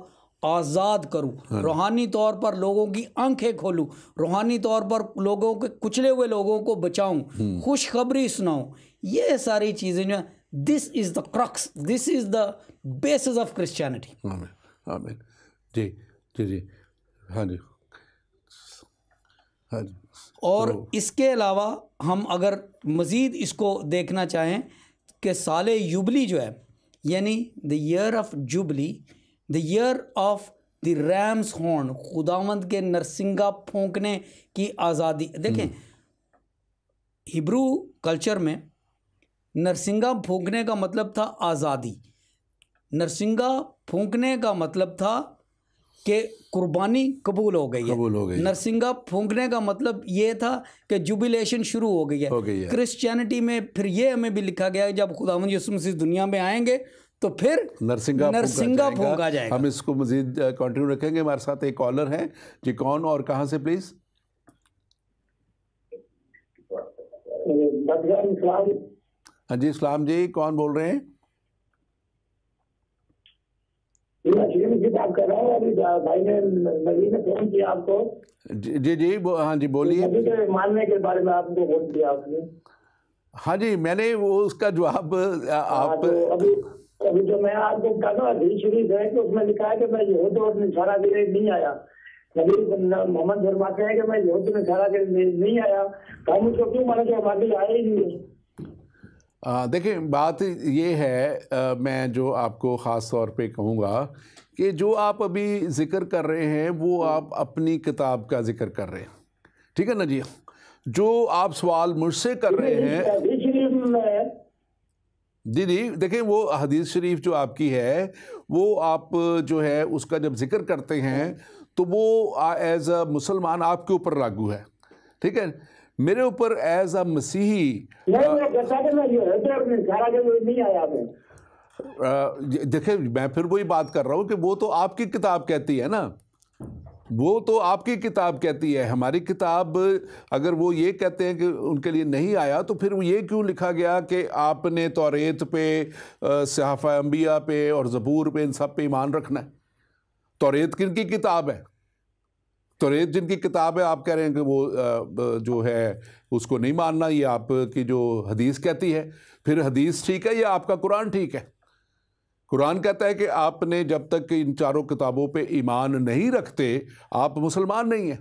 आज़ाद करूं, रूहानी तौर पर लोगों की आंखें खोलूं, रूहानी तौर पर लोगों के कुचले हुए लोगों को बचाऊं, खुशखबरी सुनाऊं। ये सारी चीज़ें जो this is the crux, this is the basis of Christianity. आमीन आमीन। जी जी जी, हाँ जी हाँ जी। और इसके अलावा हम अगर मज़ीद इसको देखना चाहें कि साले युबली जो है यानी the year of jubilee, the year of the ram's horn, खुदावंद के नरसिंगा फूंकने की आज़ादी। देखें हिब्रू कल्चर में नरसिंगा फूंकने का मतलब था आज़ादी। नरसिंगा फूंकने का मतलब था कि कुर्बानी कबूल हो गई है। नरसिंगा फूंकने का मतलब ये था कि जुबिलेशन शुरू हो गई है। क्रिश्चियनिटी में फिर ये हमें भी लिखा गया है जब खुदावंद यीशु मसीह दुनिया में आएंगे तो फिर नरसिंगा फूंका जाएगा। हम इसको मजीद कंटिन्यू रखेंगे। हमारे साथ एक कॉलर हैं जी, कौन और कहाँ से प्लीज़? हाँ जी, इस्लाम जी, कौन बोल रहे हैं? बात कर रहा हूँ। अभी भाई ने नबी ने फोन किया आपको। जी जी, हाँ जी, बोलिए। नबी के मानने के बारे में आपको फोन किया आपने। हाँ जी, मैंने वो उसका जवाब आप तो अभी जो मैं आपको बता रहा हूँ, हदीस शरीफ है कि उसमें लिखा है कि मैं यहूद और नसारा के लिए नहीं आया। नबी मोहम्मद फरमाते हैं कि मैं यहूद और नसारा के लिए नहीं आया। तो हम उसको क्यों माने जो हमारे लिए आए ही नहीं है? देखिए, बात ये है, मैं जो आपको ख़ास तौर पे कहूँगा कि जो आप अभी ज़िक्र कर रहे हैं वो आप अपनी किताब का ज़िक्र कर रहे हैं, ठीक है ना जी। जो आप सवाल मुझसे कर रहे हैं जी जी, देखिए वो हदीस शरीफ जो आपकी है वो आप जो है उसका जब जिक्र करते हैं तो वो एज अ मुसलमान आपके ऊपर लागू है, ठीक है। मेरे ऊपर एज अ मसीही देखिए, मैं फिर वही बात कर रहा हूँ कि वो तो आपकी किताब कहती है ना, वो तो आपकी किताब कहती है। हमारी किताब अगर वो ये कहते हैं कि उनके लिए नहीं आया तो फिर ये क्यों लिखा गया कि आपने तौरेत पे, सहाफ़ा अंबिया पे और ज़बूर पे, इन सब पे ईमान रखना है। तौरेत किनकी किताब है? तौरेत जिनकी किताब है, आप कह रहे हैं कि वो जो है उसको नहीं मानना, ये आपकी जो हदीस कहती है। फिर हदीस ठीक है या आपका कुरान ठीक है? कुरान कहता है कि आपने जब तक कि इन चारों किताबों पे ईमान नहीं रखते आप मुसलमान नहीं हैं।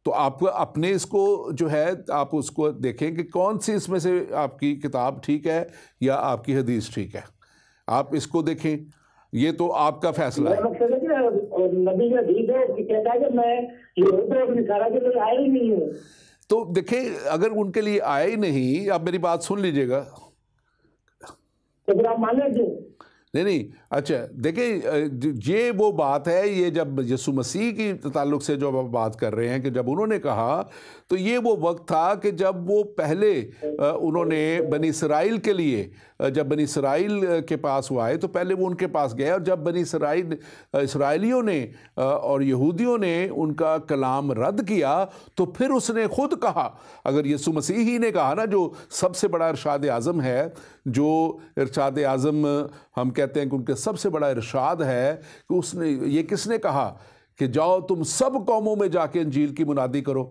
तो आप अपने इसको जो है आप उसको देखें कि कौन सी इसमें से आपकी किताब ठीक है या आपकी हदीस ठीक है, आप इसको देखें, ये तो आपका फैसला है। नबी का हदीस है कि कहता है कि मैं यहूद और नसारा के लिए आया ही नहीं हूँ। तो देखें, अगर उनके लिए आया ही नहीं, आप मेरी बात सुन लीजिएगा, तो फिर आप माने क्यों? नहीं, अच्छा देखिए, ये वो बात है, ये जब यीशु मसीह की ताल्लुक से जो आप बात कर रहे हैं कि जब उन्होंने कहा तो ये वो वक्त था कि जब वो पहले उन्होंने बनी इसराइल के लिए, जब बनी इसराइल के पास वो आए तो पहले वो उनके पास गए, और जब बनी इसराइलियों ने और यहूदियों ने उनका कलाम रद्द किया तो फिर उसने खुद कहा, अगर यीशु मसीह ही ने कहा ना, जो सबसे बड़ा इरशाद आज़म है, जो इरशाद आज़म हम कहते हैं कि उनके सबसे बड़ा इरशाद है, कि उसने ये किसने कहा कि जाओ तुम सब कौमों में जाके इंजील की मुनादी करो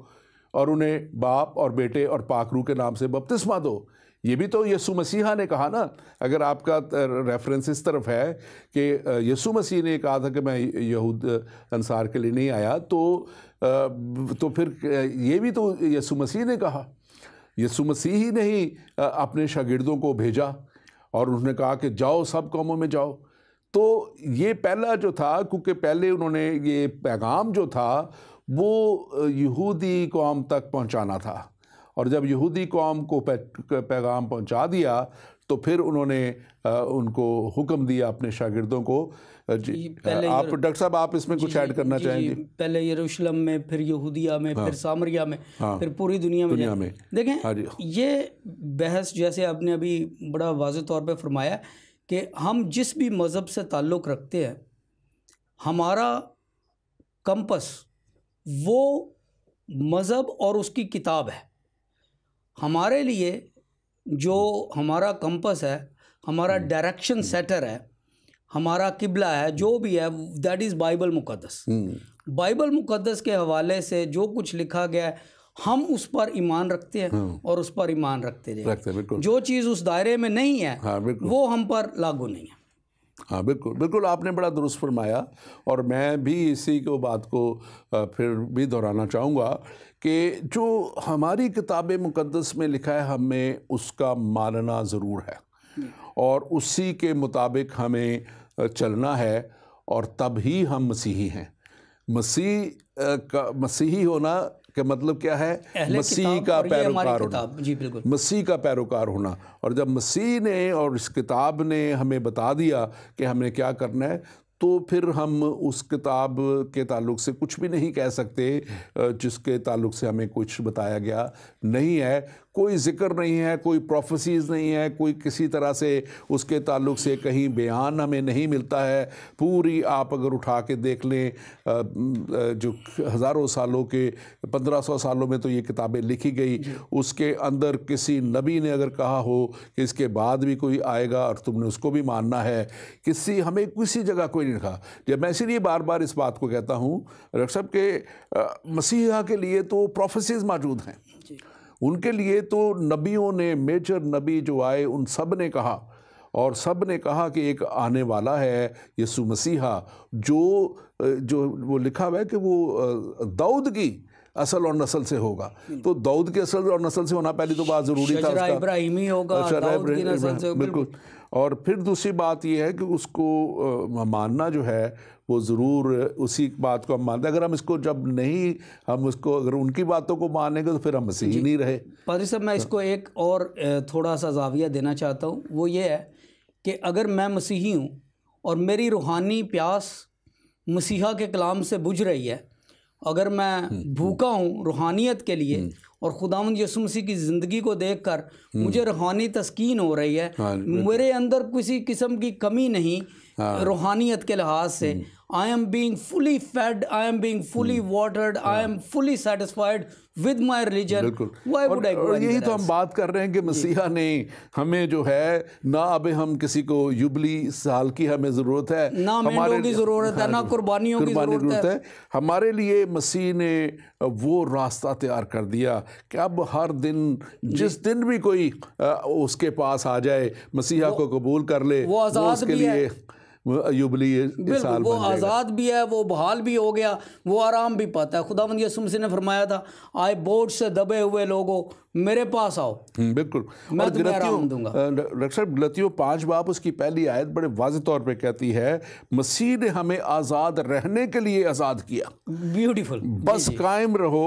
और उन्हें बाप और बेटे और पाक रूह के नाम से बपतिस्मा दो। ये भी तो यीशु मसीहा ने कहा ना। अगर आपका रेफरेंस इस तरफ है कि यीशु मसीह ने कहा था कि मैं यहूद अंसार के लिए नहीं आया, तो फिर ये भी तो यीशु मसीह ने कहा। यीशु मसीह ही ने ही अपने शागिर्दों को भेजा और उन्होंने कहा कि जाओ सब कौमों में जाओ। तो ये पहला जो था, क्योंकि पहले उन्होंने ये पैगाम जो था वो यहूदी कौम तक पहुंचाना था, और जब यहूदी कौम को पैगाम पहुंचा दिया तो फिर उन्होंने उनको हुक्म दिया अपने शागिर्दों को। आप डॉक्टर साहब, आप इसमें कुछ ऐड करना चाहेंगे? पहले यरूशलेम में, फिर यहूदिया में, फिर सामरिया में, फिर पूरी दुनिया में। देखें, ये बहस जैसे आपने अभी बड़ा वाज़ेह तौर पे फरमाया कि हम जिस भी मज़हब से ताल्लुक़ रखते हैं, हमारा कंपस वो मज़हब और उसकी किताब है। हमारे लिए जो हमारा कंपस है, हमारा डायरेक्शन सेटर है, हमारा किबला है, जो भी है, दैट इज़ बाइबल मुक़द्दस। बाइबल मुक़द्दस के हवाले से जो कुछ लिखा गया है हम उस पर ईमान रखते हैं और उस पर ईमान रखते हैं। जो चीज़ उस दायरे में नहीं है वो हम पर लागू नहीं है। हाँ, बिल्कुल बिल्कुल, आपने बड़ा दुरुस्त फरमाया, और मैं भी इसी को बात को फिर भी दोहराना चाहूँगा कि जो हमारी किताब मुक़द्दस में लिखा है हमें उसका मानना ज़रूर है और उसी के मुताबिक हमें चलना है, और तब ही हम मसीही हैं। मसीही होना का मतलब क्या है? मसीह का पैरोकार होना। जी बिल्कुल, मसीह का पैरोकार होना। और जब मसीह ने और इस किताब ने हमें बता दिया कि हमने क्या करना है, तो फिर हम उस किताब के ताल्लुक़ से कुछ भी नहीं कह सकते जिसके ताल्लुक़ से हमें कुछ बताया गया नहीं है, कोई जिक्र नहीं है, कोई प्रोफेसीज नहीं है, कोई किसी तरह से उसके ताल्लुक से कहीं बयान हमें नहीं मिलता है। पूरी आप अगर उठा के देख लें, जो हज़ारों सालों के 1500 सालों में तो ये किताबें लिखी गई, उसके अंदर किसी नबी ने अगर कहा हो कि इसके बाद भी कोई आएगा और तुमने उसको भी मानना है, हमें किसी जगह कोई नहीं लिखा। जब मैं इसीलिए बार बार इस बात को कहता हूँ डॉक्टर साहब के मसीहा के लिए तो प्रोफेसीज मौजूद हैं, उनके लिए तो नबियों ने, मेजर नबी जो आए उन सब ने कहा, और सब ने कहा कि एक आने वाला है यीशु मसीहा, जो वो लिखा हुआ है कि वो दाऊद की असल और नस्ल से होगा। तो दाऊद के असल और नस्ल से होना पहली तो बात ज़रूरी था, उसका इब्राहिमी होगा, दाऊद की नस्ल से, बिल्कुल। और फिर दूसरी बात यह है कि उसको मानना जो है वो ज़रूर उसी बात को हम मानते हैं। अगर हम इसको जब नहीं, हम उसको अगर उनकी बातों को मानेंगे तो फिर हम मसीही नहीं रहे। पादरी साहब, मैं इसको एक और थोड़ा सा जाविया देना चाहता हूँ। वो ये है कि अगर मैं मसीही हूँ और मेरी रूहानी प्यास मसीहा के कलाम से बुझ रही है, अगर मैं भूखा हूँ रूहानियत के लिए और खुदावंद यीशु मसीह की ज़िंदगी को देखकर मुझे रूहानी तस्कीन हो रही है, मेरे अंदर किसी किस्म की कमी नहीं रूहानियत के लिहाज से, I am being fully fed, I am being fully watered, I am fully satisfied with my religion. Why would I go और यही तो हम बात कर रहे हैं कि मसीहा ने हमें जो है ना, अब हम किसी को युबली साल की हमें ज़रूरत है, ना मेंढों की ज़रूरत है, ना कुर्बानियों की ज़रूरत है। हमारे लिए मसीह ने वो रास्ता तैयार कर दिया कि अब हर दिन, जिस दिन भी कोई उसके पास आ जाए, मसीहा को कबूल कर ले, वो आज़ाद भी है, युबली साल वो आज़ाद भी है, वो बहाल भी हो गया, वो आराम भी पाता है। खुदावंद यीशु मसीह ने फरमाया था, आए बोझ से दबे हुए लोगों मेरे पास आओ, बिल्कुल। मैं तुम्हें आराम दूंगा। डॉक्टर साहब, गलतियों 5 बाब उसकी पहली आयत बड़े वाज़ेह तौर पे कहती है, मसीह ने हमें आज़ाद रहने के लिए आज़ाद किया। ब्यूटीफुल। बस कायम रहो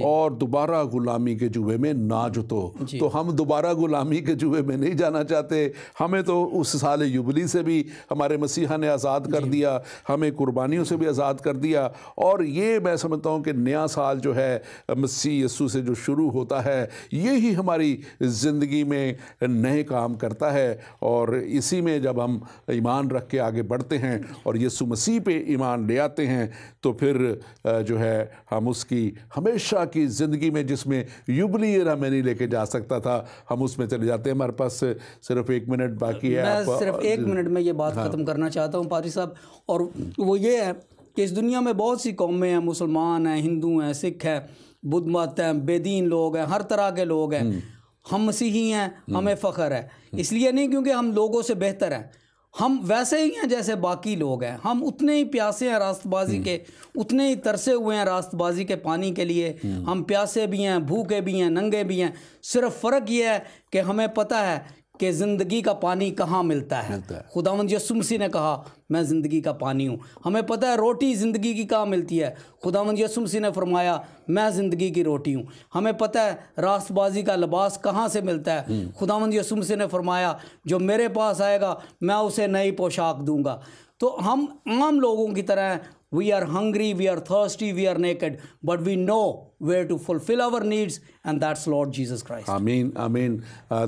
और दोबारा गुलामी के जुए में ना जुतो। तो हम दोबारा गुलामी के जुए में नहीं जाना चाहते। हमें तो उस साल युबली से भी हमारे मसीहा ने आज़ाद कर दिया, हमें कुर्बानियों से भी आज़ाद कर दिया। और ये मैं समझता हूँ कि नया साल जो है मसीह यीशु से जो शुरू होता है, यही हमारी ज़िंदगी में नए काम करता है। और इसी में जब हम ईमान रख के आगे बढ़ते हैं और यीशु मसीह पे ईमान ले आते हैं, तो फिर जो है हम उसकी हमेशा की ज़िंदगी में, जिसमें युबली ईयर हमें नहीं लेके जा सकता था, हम उसमें चले जाते हैं। हमारे पास सिर्फ 1 मिनट बाकी है। मैं सिर्फ 1 मिनट में ये बात ख़त्म करना चाहता हूँ पादरी साहब, और वो ये है कि इस दुनिया में बहुत सी कौमें हैं, मुसलमान हैं, हिंदू हैं, सिख हैं, बुद्ध मत हैं, बेदीन लोग हैं, हर तरह के लोग हैं। हम मसीही हैं, हमें फ़ख्र है, इसलिए नहीं क्योंकि हम लोगों से बेहतर हैं, हम वैसे ही हैं जैसे बाकी लोग हैं। हम उतने ही प्यासे हैं रास्तबाजी के, उतने ही तरसे हुए हैं रास्तबाजी के पानी के लिए। हम प्यासे भी हैं, भूखे भी हैं, नंगे भी हैं। सिर्फ फ़र्क ये है कि हमें पता है कि ज़िंदगी का पानी कहाँ मिलता है। खुदावंद यीशु मसीह ने कहा, मैं ज़िंदगी का पानी हूँ। हमें पता है रोटी ज़िंदगी की कहाँ मिलती है। खुदावंद यीशु मसीह ने फरमाया, मैं ज़िंदगी की रोटी हूँ। हमें पता है रास्तबाजी का लिबास कहाँ से मिलता है। खुदावंद यीशु मसीह ने फरमाया, जो मेरे पास आएगा मैं उसे नई पोशाक दूँगा। तो हम आम लोगों की तरह, we are hungry, we are thirsty, we are naked, but we know where to fulfill our needs, and that's Lord Jesus Christ. आमीन, आमीन।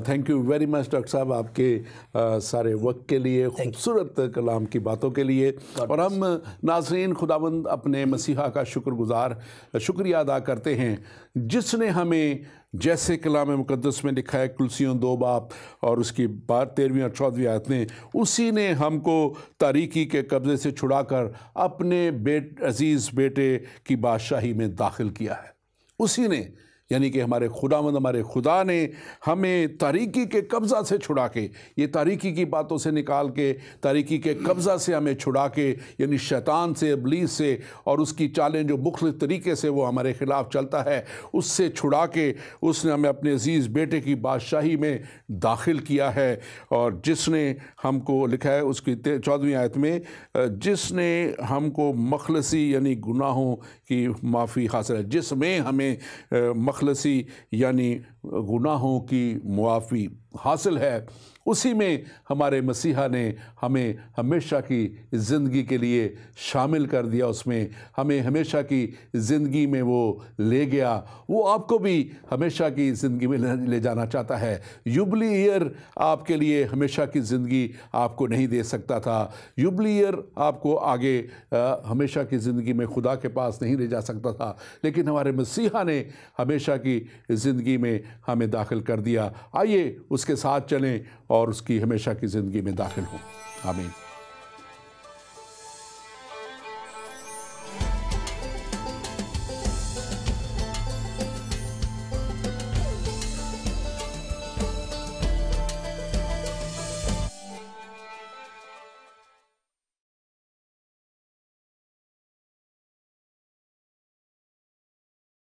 Thank you very much doctor साहब, आपके सारे वक्त के लिए, खूबसूरत कलाम की बातों के लिए। और हम नाज़रीन खुदावंद अपने मसीहा का शुक्रिया अदा करते हैं, जिसने हमें, जैसे कलाम मुक़द्दस में लिखा है कुलसियों 2 बाब और उसकी 13वीं और 14वीं आयत में, उसी ने हमको तारीकी के कब्ज़े से छुड़ाकर अपने अजीज़ बेटे की बादशाही में दाखिल किया है। उसी ने, यानी कि हमारे खुदावंद, हमारे खुदा ने हमें तारीकी के कब्ज़ा से छुड़ा के, ये तारीकी की बातों से निकाल के, तारीकी के कब्ज़ा से हमें छुड़ा के, यानी शैतान से, इब्लीस से और उसकी चालें जो मुख्तलिफ़ तरीके से वो हमारे ख़िलाफ़ चलता है, उससे छुड़ा के उसने हमें अपने अजीज़ बेटे की बादशाही में दाखिल किया है। और जिसने हमको, लिखा है उसकी 14वीं आयत में, जिसने हमको मखलसी यानी गुनाहों की माफ़ी हासिल है, जिसमें हमें मखलसी यानी गुनाहों की मुआफ़ी हासिल है, उसी में हमारे मसीहा ने हमें हमेशा की ज़िंदगी के लिए शामिल कर दिया, उसमें हमें हमेशा की ज़िंदगी में वो ले गया। वो आपको भी हमेशा की ज़िंदगी में ले जाना चाहता है। युबली ईयर आपके लिए हमेशा की ज़िंदगी आपको नहीं दे सकता था। युबली ईयर आपको आगे हमेशा की ज़िंदगी में खुदा के पास नहीं ले जा सकता था, लेकिन हमारे मसीहा ने हमेशा की ज़िंदगी में हमें दाखिल कर दिया। आइए उसके साथ चलें और उसकी हमेशा की ज़िंदगी में दाखिल हों। आमीन।